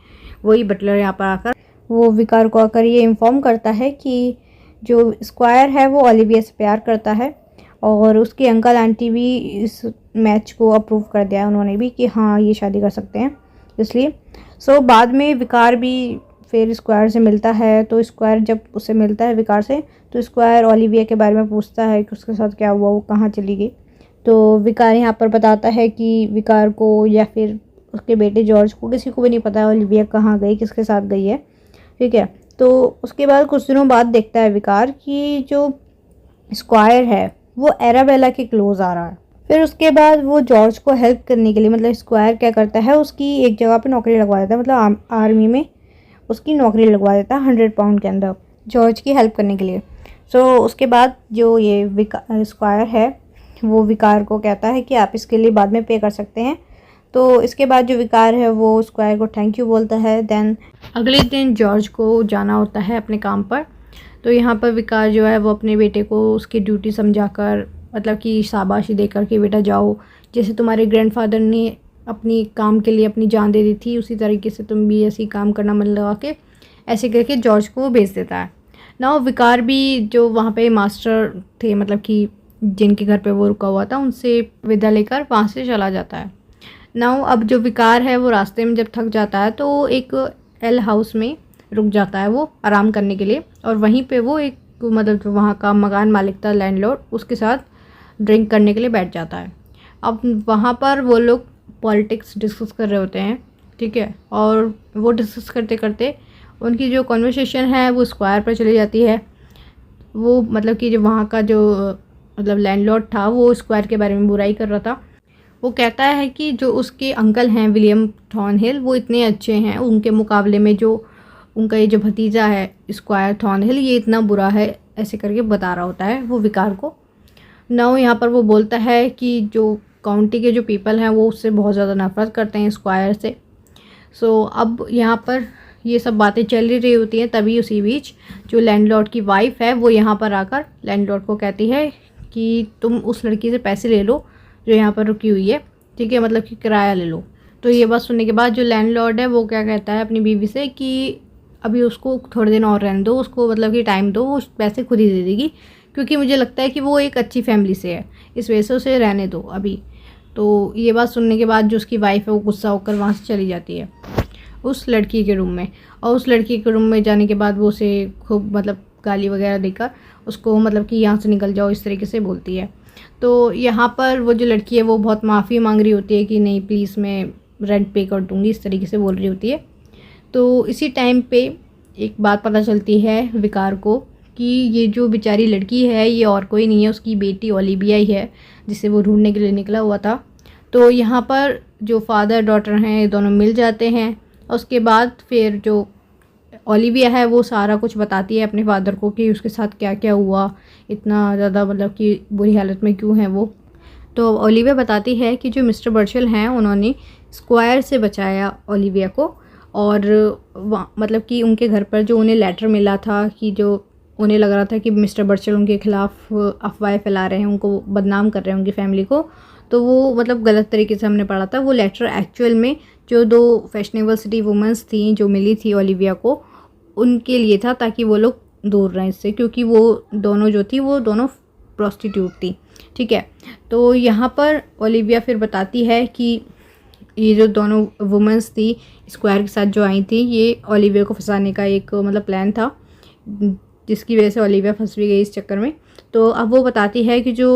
वही बटलर यहाँ पर आकर वो विकार को आकर ये इन्फॉर्म करता है कि जो स्क्वायर है वो ओलिविया से प्यार करता है और उसके अंकल आंटी भी इस मैच को अप्रूव कर दिया है उन्होंने भी कि हाँ ये शादी कर सकते हैं, इसलिए। बाद में विकार भी फिर स्क्वायर से मिलता है। तो स्क्वायर जब उससे मिलता है विकार से, तो स्क्वायर ओलिविया के बारे में पूछता है कि उसके साथ क्या हुआ, वो कहाँ चली गई। तो विकार यहाँ पर बताता है कि विकार को या फिर उसके बेटे जॉर्ज को, किसी को भी नहीं पता ओलिविया कहाँ गई, किसके साथ गई है, ठीक है। तो उसके बाद कुछ दिनों बाद देखता है विकार कि जो स्क्वायर है वो एराबेला के क्लोज आ रहा है। फिर उसके बाद वो जॉर्ज को हेल्प करने के लिए, मतलब स्क्वायर क्या करता है, उसकी एक जगह पे नौकरी लगवा देता है, मतलब आर्मी में उसकी नौकरी लगवा देता है 100 पाउंड के अंदर जॉर्ज की हेल्प करने के लिए। उसके बाद जो ये स्क्वायर है वो विकार को कहता है कि आप इसके लिए बाद में पे कर सकते हैं। तो इसके बाद जो विकार है वो स्क्वायर को थैंक यू बोलता है। देन अगले दिन जॉर्ज को जाना होता है अपने काम पर। तो यहाँ पर विकार जो है वो अपने बेटे को उसकी ड्यूटी समझाकर, मतलब कि शाबाशी देकर कि बेटा जाओ, जैसे तुम्हारे ग्रैंडफादर ने अपनी काम के लिए अपनी जान दे दी थी, उसी तरीके से तुम भी ऐसे काम करना मन लगा के, ऐसे करके जॉर्ज को भेज देता है। नाउ विकार भी जो वहाँ पे मास्टर थे, मतलब कि जिनके घर पे वो रुका हुआ था, उनसे विदा लेकर वहाँ से चला जाता है। नाउ अब जो विकार है वो रास्ते में जब थक जाता है तो एक एल हाउस में रुक जाता है वो आराम करने के लिए, और वहीं पे वो एक मतलब जो वहाँ का मकान मालिक था, लैंडलॉर्ड, उसके साथ ड्रिंक करने के लिए बैठ जाता है। अब वहाँ पर वो लोग पॉलिटिक्स डिस्कस कर रहे होते हैं, ठीक है, और वो डिस्कस करते करते उनकी जो कन्वर्सेशन है वो स्क्वायर पर चली जाती है। वो मतलब कि जो वहाँ का जो मतलब लैंडलॉर्ड था वो स्क्वायर के बारे में बुराई कर रहा था। वो कहता है कि जो उसके अंकल हैं विलियम थॉर्नहिल वो इतने अच्छे हैं, उनके मुकाबले में जो उनका ये जो भतीजा है स्क्वायर थॉर्नहिल ये इतना बुरा है, ऐसे करके बता रहा होता है वो विकार को। नाउ यहाँ पर वो बोलता है कि जो काउंटी के जो पीपल हैं वो उससे बहुत ज़्यादा नफरत करते हैं स्क्वायर से। अब यहाँ पर ये सब बातें चल ही रही होती हैं, तभी उसी बीच जो लैंडलॉर्ड की वाइफ है वो यहाँ पर आकर लैंडलॉर्ड को कहती है कि तुम उस लड़की से पैसे ले लो जो यहाँ पर रुकी हुई है, ठीक है, मतलब कि किराया ले लो। तो ये बात सुनने के बाद जो लैंडलॉर्ड है वो क्या कहता है अपनी बीवी से कि अभी उसको थोड़े दिन और रहने दो, उसको मतलब कि टाइम दो, वो पैसे खुद ही दे देगी, क्योंकि मुझे लगता है कि वो एक अच्छी फैमिली से है, इस वजह से उसे रहने दो अभी। तो ये बात सुनने के बाद जो उसकी वाइफ है वो गुस्सा होकर वहाँ से चली जाती है उस लड़की के रूम में, और उस लड़की के रूम में जाने के बाद वो उसे खूब मतलब गाली वगैरह देकर उसको मतलब कि यहाँ से निकल जाओ इस तरीके से बोलती है। तो यहाँ पर वो जो लड़की है वो बहुत माफ़ी मांग रही होती है कि नहीं प्लीज़ मैं रेंट पे कर दूँगी, इस तरीके से बोल रही होती है। तो इसी टाइम पे एक बात पता चलती है विकार को कि ये जो बेचारी लड़की है ये और कोई नहीं है, उसकी बेटी ओलिविया ही है जिसे वो ढूंढने के लिए निकला हुआ था। तो यहाँ पर जो फादर डॉटर हैं दोनों मिल जाते हैं, और उसके बाद फिर जो ओलिविया है वो सारा कुछ बताती है अपने फादर को कि उसके साथ क्या क्या हुआ, इतना ज़्यादा मतलब कि बुरी हालत में क्यों है वो। तो ओलिविया बताती है कि जो मिस्टर बर्चल हैं उन्होंने स्क्वायर से बचाया ओलिविया को, और मतलब कि उनके घर पर जो उन्हें लेटर मिला था कि जो उन्हें लग रहा था कि मिस्टर बर्चल उनके खिलाफ अफवाहें फैला रहे हैं, उनको बदनाम कर रहे हैं उनकी फैमिली को, तो वो मतलब गलत तरीके से हमने पढ़ा था। वो लेटर एक्चुअल में जो 2 फैशनेबल सिटी वुमेंस थी जो मिली थी ओलिविया को, उनके लिए था, ताकि वो लोग दूर रहें इससे, क्योंकि वो दोनों जो थी वो दोनों प्रोस्टिट्यूट थी, ठीक है। तो यहाँ पर ओलिविया फिर बताती है कि ये जो दोनों वुमेंस थी स्क्वायर के साथ जो आई थी, ये ओलिविया को फंसाने का एक मतलब प्लान था। जिसकी वजह से ओलिविया फंस भी गई इस चक्कर में। तो अब वो बताती है कि जो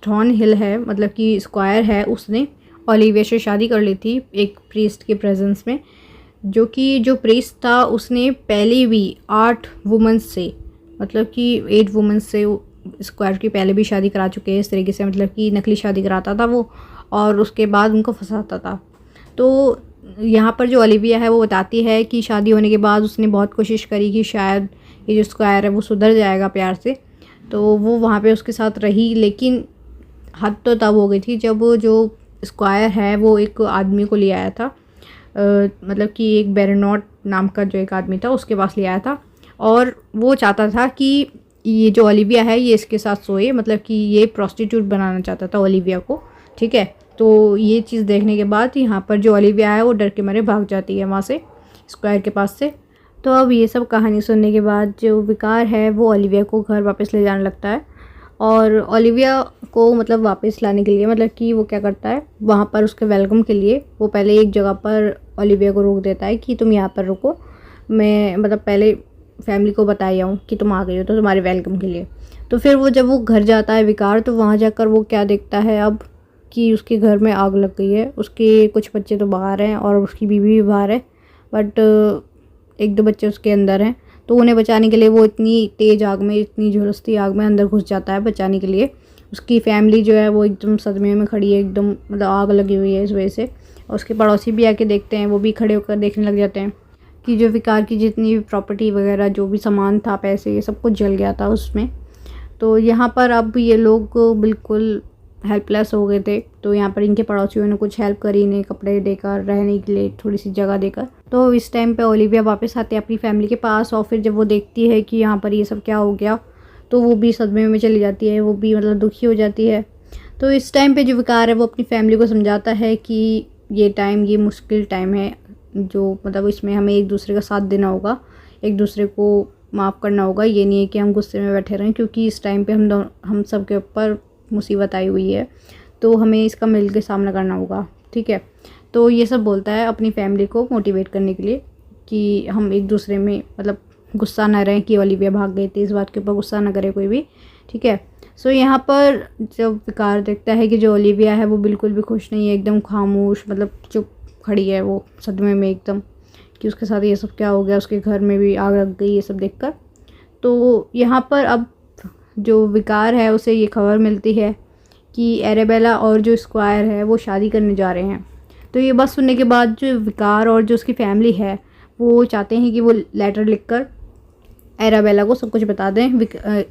थॉर्नहिल है, मतलब कि स्क्वायर है, उसने ओलिविया से शादी कर ली थी एक प्रीस्ट के प्रेजेंस में, जो प्रीस्ट था उसने पहले भी 8 वुमेंस से, मतलब कि 8 वुमेंस से स्क्वायर की पहले भी शादी करा चुके हैं इस तरीके से, मतलब कि नकली शादी कराता था वो और उसके बाद उनको फंसाता था। तो यहाँ पर जो ओलिविया है वो बताती है कि शादी होने के बाद उसने बहुत कोशिश करी कि शायद ये जो स्क्वायर है वो सुधर जाएगा प्यार से, तो वो वहाँ पे उसके साथ रही, लेकिन हद तो तब हो गई थी जब जो स्क्वायर है वो एक आदमी को ले आया था, मतलब कि एक बेरेनॉट नाम का जो एक आदमी था उसके पास ले आया था, और वो चाहता था कि ये जो ओलिविया है ये इसके साथ सोए, मतलब कि ये प्रोस्टिट्यूट बनाना चाहता था ओलिविया को, ठीक है। तो ये चीज़ देखने के बाद यहाँ पर जो ओलिविया है वो डर के मारे भाग जाती है वहाँ से, स्क्वायर के पास से। तो अब ये सब कहानी सुनने के बाद जो विकार है वो ओलिविया को घर वापस ले जाने लगता है, और ओलिविया को मतलब वापस लाने के लिए, मतलब कि वो क्या करता है, वहाँ पर उसके वेलकम के लिए वो पहले एक जगह पर ओलिविया को रोक देता है कि तुम यहाँ पर रुको, मैं मतलब पहले फैमिली को बताया हूँ कि तुम आ गई हो तो तुम्हारे वेलकम के लिए। तो फिर वो जब वो घर जाता है विकार, तो वहाँ जाकर वो क्या देखता है अब कि उसके घर में आग लग गई है। उसके कुछ बच्चे तो बाहर हैं और उसकी बीवी भी बाहर है, बट 1-2 बच्चे उसके अंदर हैं। तो उन्हें बचाने के लिए वो इतनी तेज़ आग में, इतनी झुलसती आग में अंदर घुस जाता है बचाने के लिए। उसकी फैमिली जो है वो एकदम सदमे में खड़ी है, एकदम मतलब आग लगी हुई है इस वजह से। और उसके पड़ोसी भी आके देखते हैं, वो भी खड़े होकर देखने लग जाते हैं कि जो विकार की जितनी भी प्रॉपर्टी वगैरह जो भी सामान था, पैसे, ये सब कुछ जल गया था उसमें। तो यहाँ पर अब ये लोग बिल्कुल हेल्पलेस हो गए थे। तो यहाँ पर इनके पड़ोसियों ने कुछ हेल्प करी, इन्हें कपड़े देकर, रहने के लिए थोड़ी सी जगह देकर। तो इस टाइम पे ओलिविया वापस आती है अपनी फैमिली के पास, और फिर जब वो देखती है कि यहाँ पर ये सब क्या हो गया, तो वो भी सदमे में चली जाती है, वो भी मतलब दुखी हो जाती है। तो इस टाइम पे जो विकार है वो अपनी फैमिली को समझाता है कि ये टाइम, ये मुश्किल टाइम है, जो मतलब इसमें हमें एक दूसरे का साथ देना होगा, एक दूसरे को माफ़ करना होगा। ये नहीं है कि हम गुस्से में बैठे रहें, क्योंकि इस टाइम पे हम सब के ऊपर मुसीबत आई हुई है, तो हमें इसका मिल के सामना करना होगा, ठीक है। तो ये सब बोलता है अपनी फैमिली को मोटिवेट करने के लिए कि हम एक दूसरे में मतलब गुस्सा ना रहें कि ओलिविया भाग गई थी, इस बात के ऊपर गुस्सा ना करे कोई भी, ठीक है। सो यहाँ पर जब विकार देखता है कि जो ओलिविया है वो बिल्कुल भी खुश नहीं है, एकदम खामोश, मतलब चुप खड़ी है वो सदमे में एकदम कि उसके साथ ये सब क्या हो गया, उसके घर में भी आग लग गई, ये सब देखकर। तो यहाँ पर अब जो विकार है उसे ये खबर मिलती है कि एरेबेला और जो स्क्वायर है वो शादी करने जा रहे हैं। तो ये बात सुनने के बाद जो विकार और जो उसकी फैमिली है वो चाहते हैं कि वो लेटर लिखकर एरेबेला को सब कुछ बता दें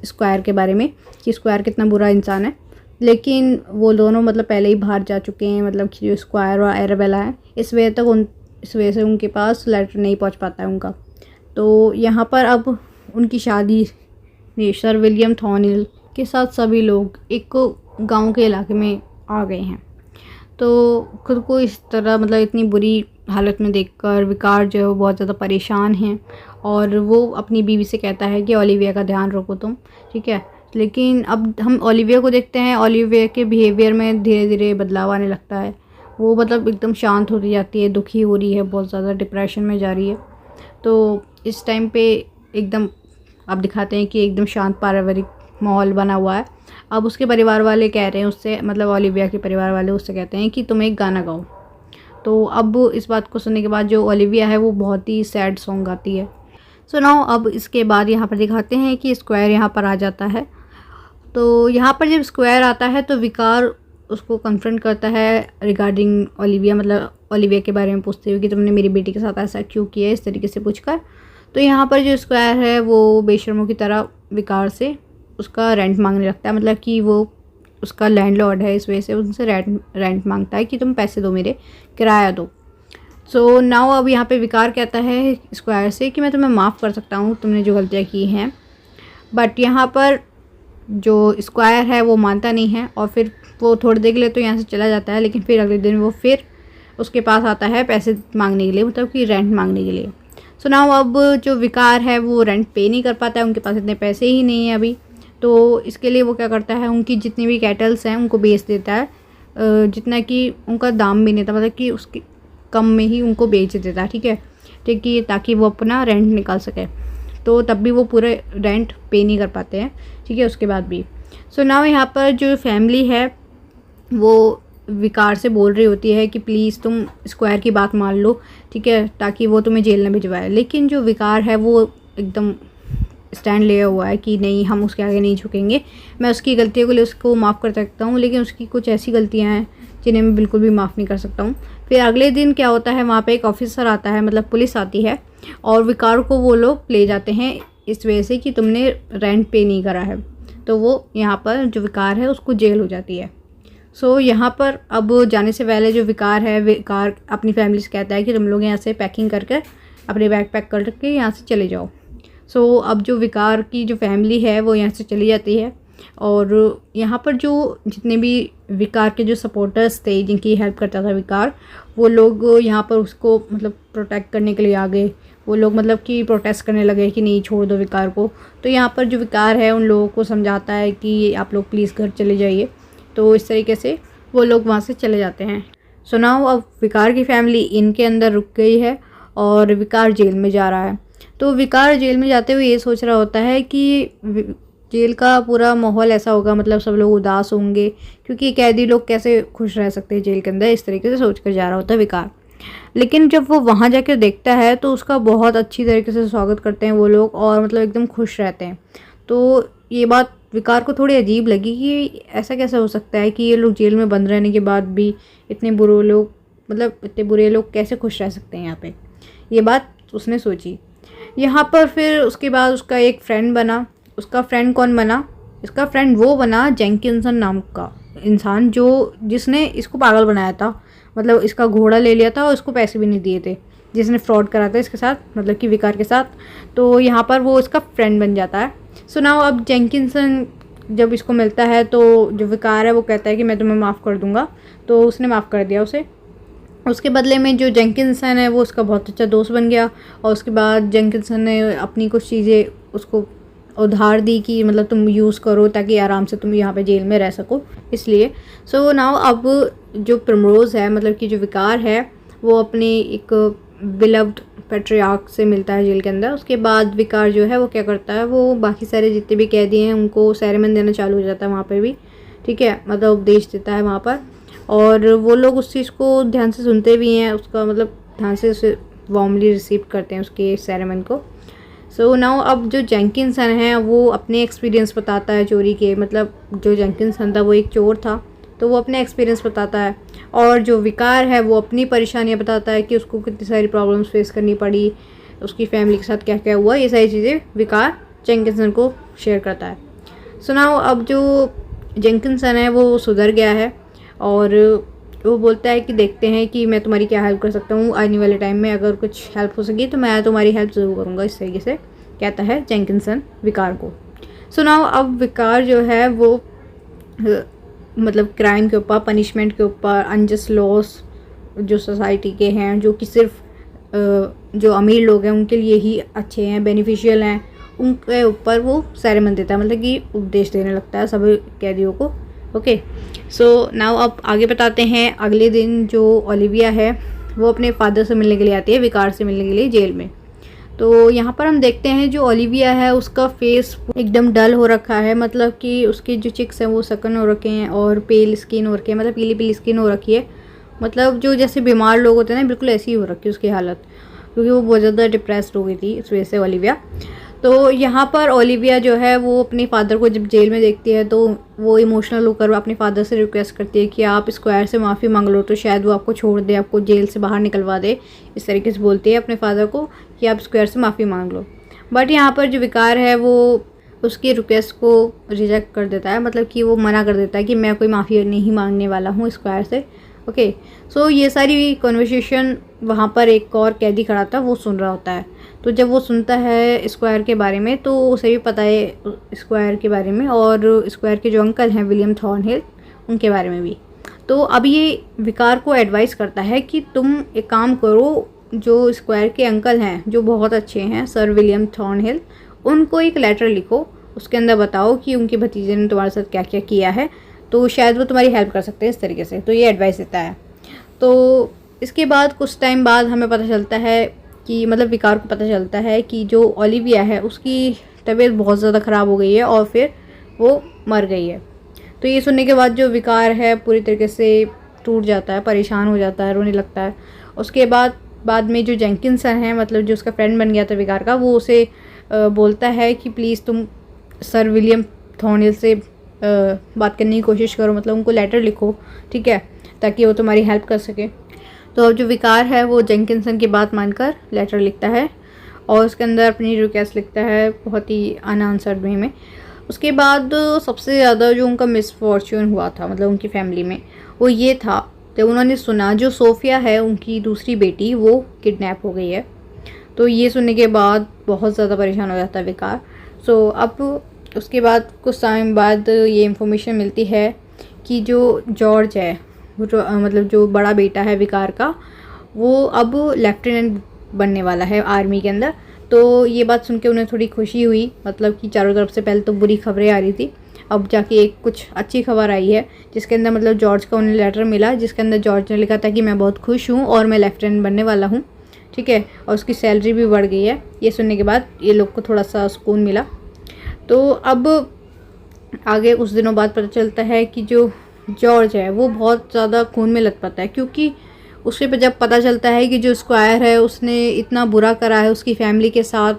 स्क्वायर के बारे में, कि स्क्वायर कितना बुरा इंसान है। लेकिन वो दोनों मतलब पहले ही बाहर जा चुके हैं, मतलब कि जो स्क्वायर और एरेबेला है, इस वजह से उनके पास लेटर नहीं पहुंच पाता है उनका। तो यहाँ पर अब उनकी शादी सर विलियम थॉर्नहिल के साथ सभी लोग एक गांव के इलाके में आ गए हैं। तो खुद को इस तरह मतलब इतनी बुरी हालत में देखकर विकार जो है वो बहुत ज़्यादा परेशान हैं, और वो अपनी बीवी से कहता है कि ओलिविया का ध्यान रखो तुम, ठीक है। लेकिन अब हम ओलिविया को देखते हैं, ओलिविया के बिहेवियर में धीरे धीरे बदलाव आने लगता है। वो मतलब एकदम शांत होती जाती है, दुखी हो रही है, बहुत ज़्यादा डिप्रेशन में जा रही है। तो इस टाइम पे एकदम अब दिखाते हैं कि एकदम शांत पारिवारिक माहौल बना हुआ है। अब उसके परिवार वाले कह रहे हैं उससे, मतलब ओलिविया के परिवार वाले उससे कहते हैं कि तुम एक गाना गाओ। तो अब इस बात को सुनने के बाद जो ओलिविया है वो बहुत ही सैड सॉन्ग गाती है। सो नाउ अब इसके बाद यहाँ पर दिखाते हैं कि स्क्वायर यहाँ पर आ जाता है। तो यहाँ पर जब स्क्वायर आता है तो विकार उसको कन्फ्रंट करता है रिगार्डिंग ओलिविया, मतलब ओलिविया के बारे में पूछते हुए कि तुमने मेरी बेटी के साथ ऐसा क्यों किया, इस तरीके से पूछकर। तो यहाँ पर जो स्क्वायर है वो बेशर्मों की तरह विकार से उसका रेंट मांगने लगता है, मतलब कि वो उसका लैंडलॉर्ड है, इस वजह से उनसे रेंट मांगता है कि तुम पैसे दो, मेरे किराया दो। सो नाउ अब यहाँ पे विकार कहता है स्क्वायर से कि मैं तुम्हें माफ़ कर सकता हूँ, तुमने जो गलतियाँ की हैं। बट यहाँ पर जो स्क्वायर है वो मानता नहीं है, और फिर वो थोड़ी देर के लिए तो यहाँ से चला जाता है, लेकिन फिर अगले दिन वो फिर उसके पास आता है पैसे मांगने के लिए, मतलब कि रेंट मांगने के लिए। सो नाउ अब जो विकार है वो रेंट पे नहीं कर पाता है, उनके पास इतने पैसे ही नहीं है अभी। तो इसके लिए वो क्या करता है, उनकी जितनी भी कैटल्स हैं उनको बेच देता है, जितना कि उनका दाम भी नहीं था, मतलब कि उसके कम में ही उनको बेच देता है, ठीक है, ताकि वो अपना रेंट निकाल सके। तो तब भी वो पूरे रेंट पे नहीं कर पाते हैं, ठीक है, उसके बाद भी। सो नाउ यहाँ पर जो फैमिली है वो विकार से बोल रही होती है कि प्लीज़ तुम स्क्वायर की बात मान लो, ठीक है, ताकि वो तुम्हें जेल न भिजवाए। लेकिन जो विकार है वो एकदम स्टैंड लिया हुआ है कि नहीं, हम उसके आगे नहीं झुकेंगे। मैं उसकी गलतियों के लिए उसको माफ़ कर सकता हूँ, लेकिन उसकी कुछ ऐसी गलतियाँ हैं जिन्हें मैं बिल्कुल भी माफ़ नहीं कर सकता हूँ। फिर अगले दिन क्या होता है, वहाँ पे एक ऑफिसर आता है, मतलब पुलिस आती है, और विकार को वो लोग ले जाते हैं इस वजह से कि तुमने रेंट पे नहीं करा है। तो वो यहाँ पर जो विकार है उसको जेल हो जाती है। सो यहाँ पर अब जाने से पहले जो विकार अपनी फैमिली से कहता है कि तुम लोग यहाँ से पैकिंग करके अपने बैग पैक करके यहाँ से चले जाओ। सो अब जो विकार की जो फैमिली है वो यहाँ से चली जाती है, और यहाँ पर जो जितने भी विकार के जो सपोर्टर्स थे जिनकी हेल्प करता था विकार, वो लोग यहाँ पर उसको मतलब प्रोटेक्ट करने के लिए आ गए। वो लोग मतलब कि प्रोटेस्ट करने लगे कि नहीं, छोड़ दो विकार को। तो यहाँ पर जो विकार है उन लोगों को समझाता है कि आप लोग प्लीज़ घर चले जाइए। तो इस तरीके से वो लोग वहाँ से चले जाते हैं। सो नाउ अब विकार की फैमिली इनके अंदर रुक गई है और विकार जेल में जा रहा है। तो विकार जेल में जाते हुए ये सोच रहा होता है कि जेल का पूरा माहौल ऐसा होगा, मतलब सब लोग उदास होंगे क्योंकि कैदी लोग कैसे खुश रह सकते हैं जेल के अंदर, इस तरीके से सोच कर जा रहा होता है विकार। लेकिन जब वो वहाँ जाकर देखता है तो उसका बहुत अच्छी तरीके से स्वागत करते हैं वो लोग, और मतलब एकदम खुश रहते हैं। तो ये बात विकार को थोड़ी अजीब लगी कि ऐसा कैसे हो सकता है कि ये लोग जेल में बंद रहने के बाद भी इतने बुरे लोग कैसे खुश रह सकते हैं यहाँ पे। ये बात उसने सोची। यहाँ पर फिर उसके बाद उसका एक फ्रेंड बना। उसका फ्रेंड कौन बना? इसका फ्रेंड वो बना जेंकिंसन नाम का इंसान, जिसने इसको पागल बनाया था, मतलब इसका घोड़ा ले लिया था और इसको पैसे भी नहीं दिए थे, जिसने फ्रॉड करा था इसके साथ, मतलब कि विकार के साथ। तो यहाँ पर वो इसका फ्रेंड बन जाता है। सो नाउ अब जेंकिंसन जब इसको मिलता है तो जो विकार है वो कहता है कि मैं तुम्हें माफ़ कर दूंगा। तो उसने माफ़ कर दिया उसे। उसके बदले में जो जेंकिंसन है वो उसका बहुत अच्छा दोस्त बन गया, और उसके बाद जेंकिंसन ने अपनी कुछ चीज़ें उसको उधार दी कि मतलब तुम यूज़ करो ताकि आराम से तुम यहाँ पे जेल में रह सको, इसलिए। सो नाउ अब जो प्रिमरोज़ है, मतलब कि जो विकार है, वो अपने एक बिलव्ड पैट्रियार्क से मिलता है जेल के अंदर। उसके बाद विकार जो है वो क्या करता है, वो बाकी सारे जितने भी कैदी हैं उनको सेरेमन देना चालू हो जाता है वहाँ पे भी, ठीक है, मतलब उपदेश देता है वहाँ पर। और वो लोग उस चीज़ को ध्यान से सुनते भी हैं, उसका मतलब ध्यान से उसे वार्मली रिसीव करते हैं उसके सेरेमन को। सो नाउ अब जो जेंकिंसन है वो अपने एक्सपीरियंस बताता है चोरी के, मतलब जो जेंकिंसन था वो एक चोर था, तो वो अपने एक्सपीरियंस बताता है। और जो विकार है वो अपनी परेशानियां बताता है कि उसको कितनी सारी प्रॉब्लम्स फेस करनी पड़ी, उसकी फैमिली के साथ क्या क्या हुआ, ये सारी चीज़ें विकार जेंकिंसन को शेयर करता है। सो नाउ अब जो जेंकिंसन है वो सुधर गया है, और वो बोलता है कि देखते हैं कि मैं तुम्हारी क्या हेल्प कर सकता हूँ आने वाले टाइम में, अगर कुछ हेल्प हो सकी तो मैं तुम्हारी हेल्प ज़रूर करूँगा, इस तरीके से कहता है जेंकिंसन विकार को। सो नाउ अब विकार जो है वो मतलब क्राइम के ऊपर, पनिशमेंट के ऊपर, अनजस्ट लॉस जो सोसाइटी के हैं, जो कि सिर्फ जो अमीर लोग हैं उनके लिए ही अच्छे हैं, बेनिफिशियल हैं, उनके ऊपर वो सेरेमन देता है, मतलब कि उपदेश देने लगता है सभी कैदियों को। ओके, सो नाउ अब आगे बताते हैं। अगले दिन जो ओलिविया है वो अपने फादर से मिलने के लिए आती है, विकार से मिलने के लिए जेल में। तो यहाँ पर हम देखते हैं जो ओलिविया है उसका फेस एकदम डल हो रखा है, मतलब कि उसके जो चिक्स हैं वो सकन हो रखे हैं और पेल स्किन हो रखी है, मतलब पीली पीली स्किन हो रखी है, मतलब जो जैसे बीमार लोग होते हैं ना, बिल्कुल ऐसी ही हो रखी है उसकी हालत, क्योंकि वो बहुत ज़्यादा डिप्रेस्ड हो गई थी इस वजह से ओलिविया। तो यहाँ पर ओलिविया जो है वो अपने फादर को जब जेल में देखती है तो वो इमोशनल होकर अपने फादर से रिक्वेस्ट करती है कि आप स्क्वायर से माफ़ी मांग लो तो शायद वो आपको छोड़ दे, आपको जेल से बाहर निकलवा दे, इस तरीके से बोलती है अपने फादर को कि आप स्क्वायर से माफ़ी मांग लो। बट यहाँ पर जो विकार है वो उसकी रिक्वेस्ट को रिजेक्ट कर देता है, मतलब कि वो मना कर देता है कि मैं कोई माफ़ी नहीं मांगने वाला हूँ स्क्वायर से। ओके, सो ये सारी कन्वर्सेशन वहाँ पर एक और कैदी खड़ा था वो सुन रहा होता है। तो जब वो सुनता है स्क्वायर के बारे में तो उसे भी पता है स्क्वायर के बारे में, और स्क्वायर के जो अंकल हैं विलियम थॉर्नहिल उनके बारे में भी। तो अब ये विकार को एडवाइस करता है कि तुम एक काम करो, जो स्क्वायर के अंकल हैं जो बहुत अच्छे हैं सर विलियम थॉर्नहिल, उनको एक लेटर लिखो, उसके अंदर बताओ कि उनके भतीजे ने तुम्हारे साथ क्या क्या किया है, तो शायद वो तुम्हारी हेल्प कर सकते हैं इस तरीके से। तो ये एडवाइस देता है। तो इसके बाद कुछ टाइम बाद हमें पता चलता है कि मतलब विकार को पता चलता है कि जो ओलिविया है उसकी तबीयत बहुत ज़्यादा ख़राब हो गई है और फिर वो मर गई है। तो ये सुनने के बाद जो विकार है पूरी तरीके से टूट जाता है, परेशान हो जाता है, रोने लगता है। उसके बाद में जो जेंकिंसन है, मतलब जो उसका फ्रेंड बन गया था विकार का, वो उसे बोलता है कि प्लीज़ तुम सर विलियम थॉर्नहिल से बात करने की कोशिश करो, मतलब उनको लेटर लिखो, ठीक है, ताकि वो तुम्हारी हेल्प कर सके। तो अब जो विकार है वो जेंकिंसन की बात मानकर लेटर लिखता है और उसके अंदर अपनी रिक्वेस्ट लिखता है बहुत ही अनआंसर्ड वे में। उसके बाद सबसे ज़्यादा जो उनका मिसफॉर्च्यून हुआ था मतलब उनकी फैमिली में, वो ये था जब उन्होंने सुना जो सोफिया है उनकी दूसरी बेटी वो किडनैप हो गई है। तो ये सुनने के बाद बहुत ज़्यादा परेशान हो जाता है विकार। सो अब उसके बाद कुछ टाइम बाद ये इन्फॉर्मेशन मिलती है कि जो जॉर्ज है मतलब जो बड़ा बेटा है विकार का, वो अब लेफ्टिनेंट बनने वाला है आर्मी के अंदर। तो ये बात सुन के उन्हें थोड़ी खुशी हुई, मतलब कि चारों तरफ से पहले तो बुरी खबरें आ रही थी, अब जाके एक कुछ अच्छी खबर आई है जिसके अंदर मतलब जॉर्ज का उन्हें लेटर मिला जिसके अंदर जॉर्ज ने लिखा था कि मैं बहुत खुश हूँ और मैं लेफ्टिनेंट बनने वाला हूँ, ठीक है, और उसकी सैलरी भी बढ़ गई है। ये सुनने के बाद ये लोग को थोड़ा सा सुकून मिला। तो अब आगे कुछ दिनों बाद पता चलता है कि जो जॉर्ज है वो बहुत ज़्यादा खून में लथपथ है, क्योंकि उसे जब पता चलता है कि जो स्क्वायर है उसने इतना बुरा करा है उसकी फैमिली के साथ,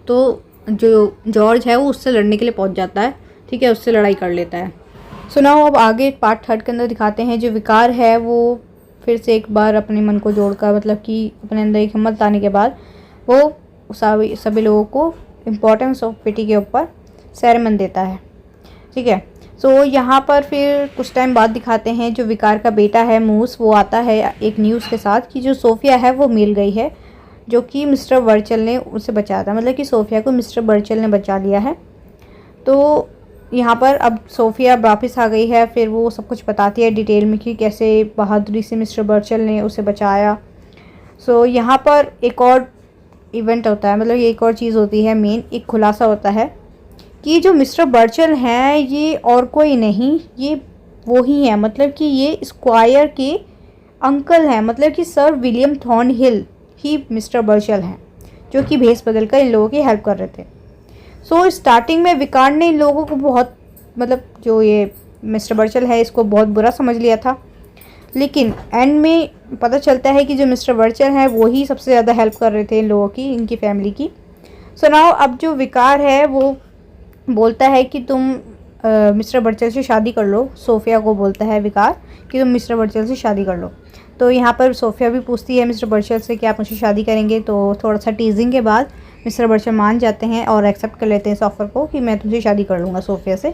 तो जो जॉर्ज है वो उससे लड़ने के लिए पहुंच जाता है, ठीक है, उससे लड़ाई कर लेता है। सुनाओ अब आगे पार्ट 3 के अंदर दिखाते हैं जो विकार है वो फिर से एक बार अपने मन को जोड़कर, मतलब कि अपने अंदर एक हिम्मत आने के बाद वो सभी लोगों को इम्पोर्टेंस ऑफ पिटी के ऊपर सेरेमन देता है, ठीक है। सो यहाँ पर फिर कुछ टाइम बाद दिखाते हैं जो विकार का बेटा है मूस, वो आता है एक न्यूज़ के साथ कि जो सोफिया है वो मिल गई है, जो कि मिस्टर बर्चल ने उसे बचाया था, मतलब कि सोफिया को मिस्टर बर्चल ने बचा लिया है। तो यहाँ पर अब सोफिया वापस आ गई है, फिर वो सब कुछ बताती है डिटेल में कि कैसे बहादुरी से मिस्टर बर्चल ने उसे बचाया। सो यहाँ पर एक और इवेंट होता है, मतलब ये एक और चीज़ होती है, मेन एक खुलासा होता है कि जो मिस्टर बर्चल हैं ये और कोई नहीं, ये वो ही है, मतलब कि ये स्क्वायर के अंकल हैं, मतलब कि सर विलियम थॉर्नहिल ही मिस्टर बर्चल हैं जो कि भेस बदल कर इन लोगों की हेल्प कर रहे थे। सो स्टार्टिंग में विकार ने इन लोगों को बहुत, मतलब जो ये मिस्टर बर्चल है इसको बहुत बुरा समझ लिया था, लेकिन एंड में पता चलता है कि जो मिस्टर बर्चल है वो ही सबसे ज़्यादा हेल्प कर रहे थे इन लोगों की, इनकी फैमिली की। सो नाउ अब जो विकार है वो बोलता है कि तुम मिस्टर बर्चल से शादी कर लो, सोफिया को बोलता है विकार कि तुम मिस्टर बर्चल से शादी कर लो। तो यहाँ पर सोफिया भी पूछती है मिस्टर बर्चल से कि आप मुझसे शादी करेंगे, तो थोड़ा सा टीजिंग के बाद मिस्टर बर्चल मान जाते हैं और एक्सेप्ट कर लेते हैं इस ऑफ़र को कि मैं तुमसे शादी कर लूँगा सोफिया से।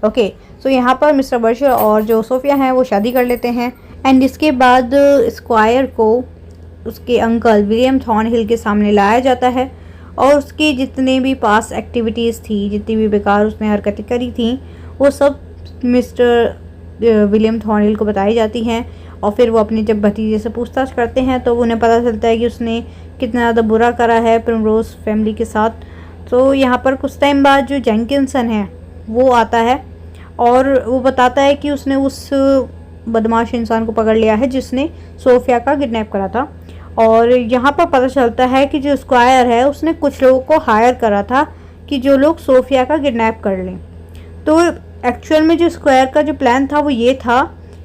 ओके, सो यहाँ पर मिस्टर बर्चल और जो सोफिया हैं वो शादी कर लेते हैं। एंड इसके बाद स्क्वायर को उसके अंकल विलियम थॉर्नहिल के सामने लाया जाता है और उसकी जितने भी पास एक्टिविटीज़ थी, जितनी भी बेकार उसने हरकतें करी थी, वो सब मिस्टर विलियम थॉर्नहिल को बताई जाती हैं। और फिर वो अपनी जब भतीजे से पूछताछ करते हैं तो उन्हें पता चलता है कि उसने कितना ज़्यादा बुरा करा है प्रिमरोज़ फैमिली के साथ। तो यहाँ पर कुछ टाइम बाद जो जेंकिंसन है वो आता है और वो बताता है कि उसने उस बदमाश इंसान को पकड़ लिया है जिसने सोफिया का किडनैप करा था। और यहाँ पर पता चलता है कि जो स्क्वायर है उसने कुछ लोगों को हायर करा था कि जो लोग सोफिया का किडनैप कर लें। तो एक्चुअल में जो स्क्वायर का जो प्लान था वो ये था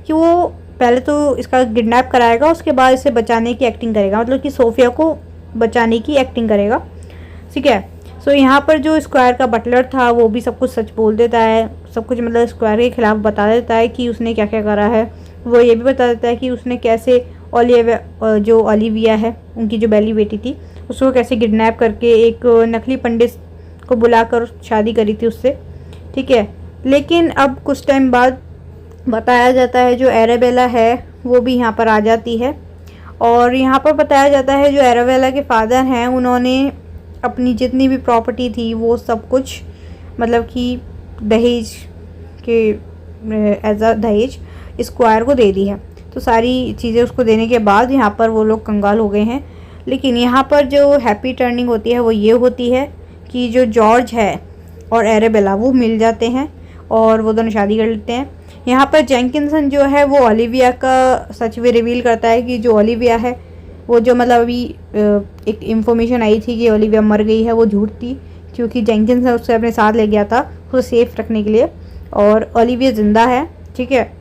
कि वो पहले तो इसका किडनैप कराएगा, उसके बाद इसे बचाने की एक्टिंग करेगा, मतलब कि सोफिया को बचाने की एक्टिंग करेगा, ठीक है। सो यहाँ पर जो स्क्वायर का बटलर था वो भी सब कुछ सच बोल देता है, सब कुछ मतलब स्क्वायर के खिलाफ बता देता है कि उसने क्या क्या करा है। वो ये भी बता देता है कि उसने कैसे जो ओलिविया है उनकी जो पहली बेटी थी उसको कैसे किडनैप करके एक नकली पंडित को बुलाकर शादी करी थी उससे, ठीक है। लेकिन अब कुछ टाइम बाद बताया जाता है जो एराबेला है वो भी यहाँ पर आ जाती है और यहाँ पर बताया जाता है जो एराबेला के फादर हैं उन्होंने अपनी जितनी भी प्रॉपर्टी थी वो सब कुछ मतलब कि दहेज के एज अ दहेज स्क्वायर को दे दी है। तो सारी चीज़ें उसको देने के बाद यहाँ पर वो लोग कंगाल हो गए हैं। लेकिन यहाँ पर जो हैप्पी टर्निंग होती है वो ये होती है कि जो जॉर्ज है और एराबेला वो मिल जाते हैं और वो दोनों शादी कर लेते हैं। यहाँ पर जेंकिंसन जो है वो ओलिविया का सच भी रिवील करता है कि जो ओलिविया है वो जो मतलब अभी एक इन्फॉर्मेशन आई थी कि ओलिविया मर गई है, वो झूठ थी, क्योंकि जेंकिंस ने उससे अपने साथ ले गया था उसे सेफ रखने के लिए, और ओलिविया ज़िंदा है, ठीक है।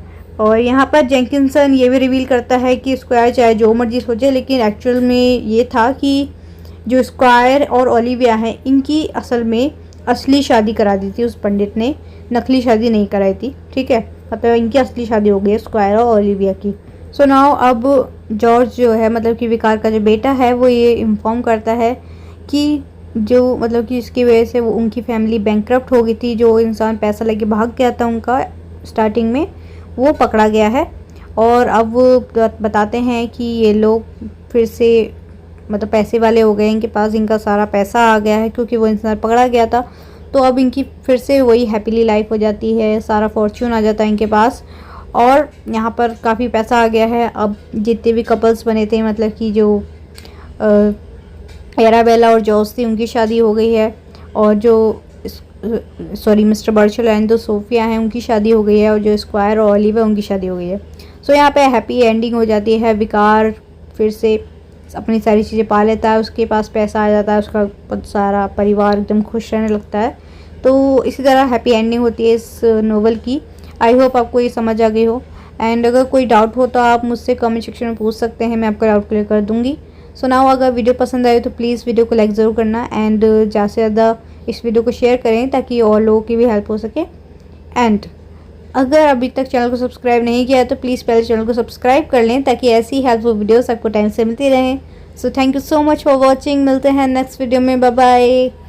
और यहाँ पर जेंकिंसन ये भी रिवील करता है कि स्क्वायर चाहे जो मर्जी सोचे, लेकिन एक्चुअल में ये था कि जो स्क्वायर और ओलिविया है इनकी असल में असली शादी करा दी थी उस पंडित ने, नकली शादी नहीं कराई थी, ठीक है। मतलब इनकी असली शादी हो गई है स्क्वायर और ओलिविया की। सो नाउ अब जॉर्ज जो है, मतलब कि विकार का जो बेटा है, वो ये इन्फॉर्म करता है कि जो मतलब कि इसकी वजह से वो उनकी फैमिली बैंकरप्ट हो गई थी, जो इंसान पैसा लेके भाग गया था उनका स्टार्टिंग में, वो पकड़ा गया है। और अब वो बताते हैं कि ये लोग फिर से मतलब पैसे वाले हो गए, इनके पास इनका सारा पैसा आ गया है क्योंकि वो इंसान पकड़ा गया था। तो अब इनकी फिर से वही हैप्पीली लाइफ हो जाती है, सारा फॉर्च्यून आ जाता है इनके पास, और यहाँ पर काफ़ी पैसा आ गया है। अब जितने भी कपल्स बने थे, मतलब कि जो एराबेला और जॉस थी, उनकी शादी हो गई है, और जो मिस्टर बर्चल एंड जो सोफिया हैं उनकी शादी हो गई है, और जो स्क्वायर और ओलिविया उनकी शादी हो गई है। सो यहाँ पे हैप्पी एंडिंग हो जाती है। विकार फिर से अपनी सारी चीज़ें पा लेता है, उसके पास पैसा आ जाता है, उसका सारा परिवार एकदम खुश रहने लगता है। तो इसी तरह हैप्पी एंडिंग होती है इस नोवेल की। आई होप आपको ये समझ आ गई हो, एंड अगर कोई डाउट हो तो आप मुझसे कमेंट सेक्शन में पूछ सकते हैं, मैं आपका डाउट क्लियर कर दूँगी। सो नाउ अगर वीडियो पसंद आए तो प्लीज़ वीडियो को लाइक ज़रूर करना, एंड ज़्यादा से ज़्यादा इस वीडियो को शेयर करें ताकि और लोगों की भी हेल्प हो सके। एंड अगर अभी तक चैनल को सब्सक्राइब नहीं किया है तो प्लीज़ पहले चैनल को सब्सक्राइब कर लें ताकि ऐसी हेल्पफुल वीडियोस आपको टाइम से मिलती रहें। So thank you so much for watching. मिलते हैं नेक्स्ट वीडियो में। Bye bye.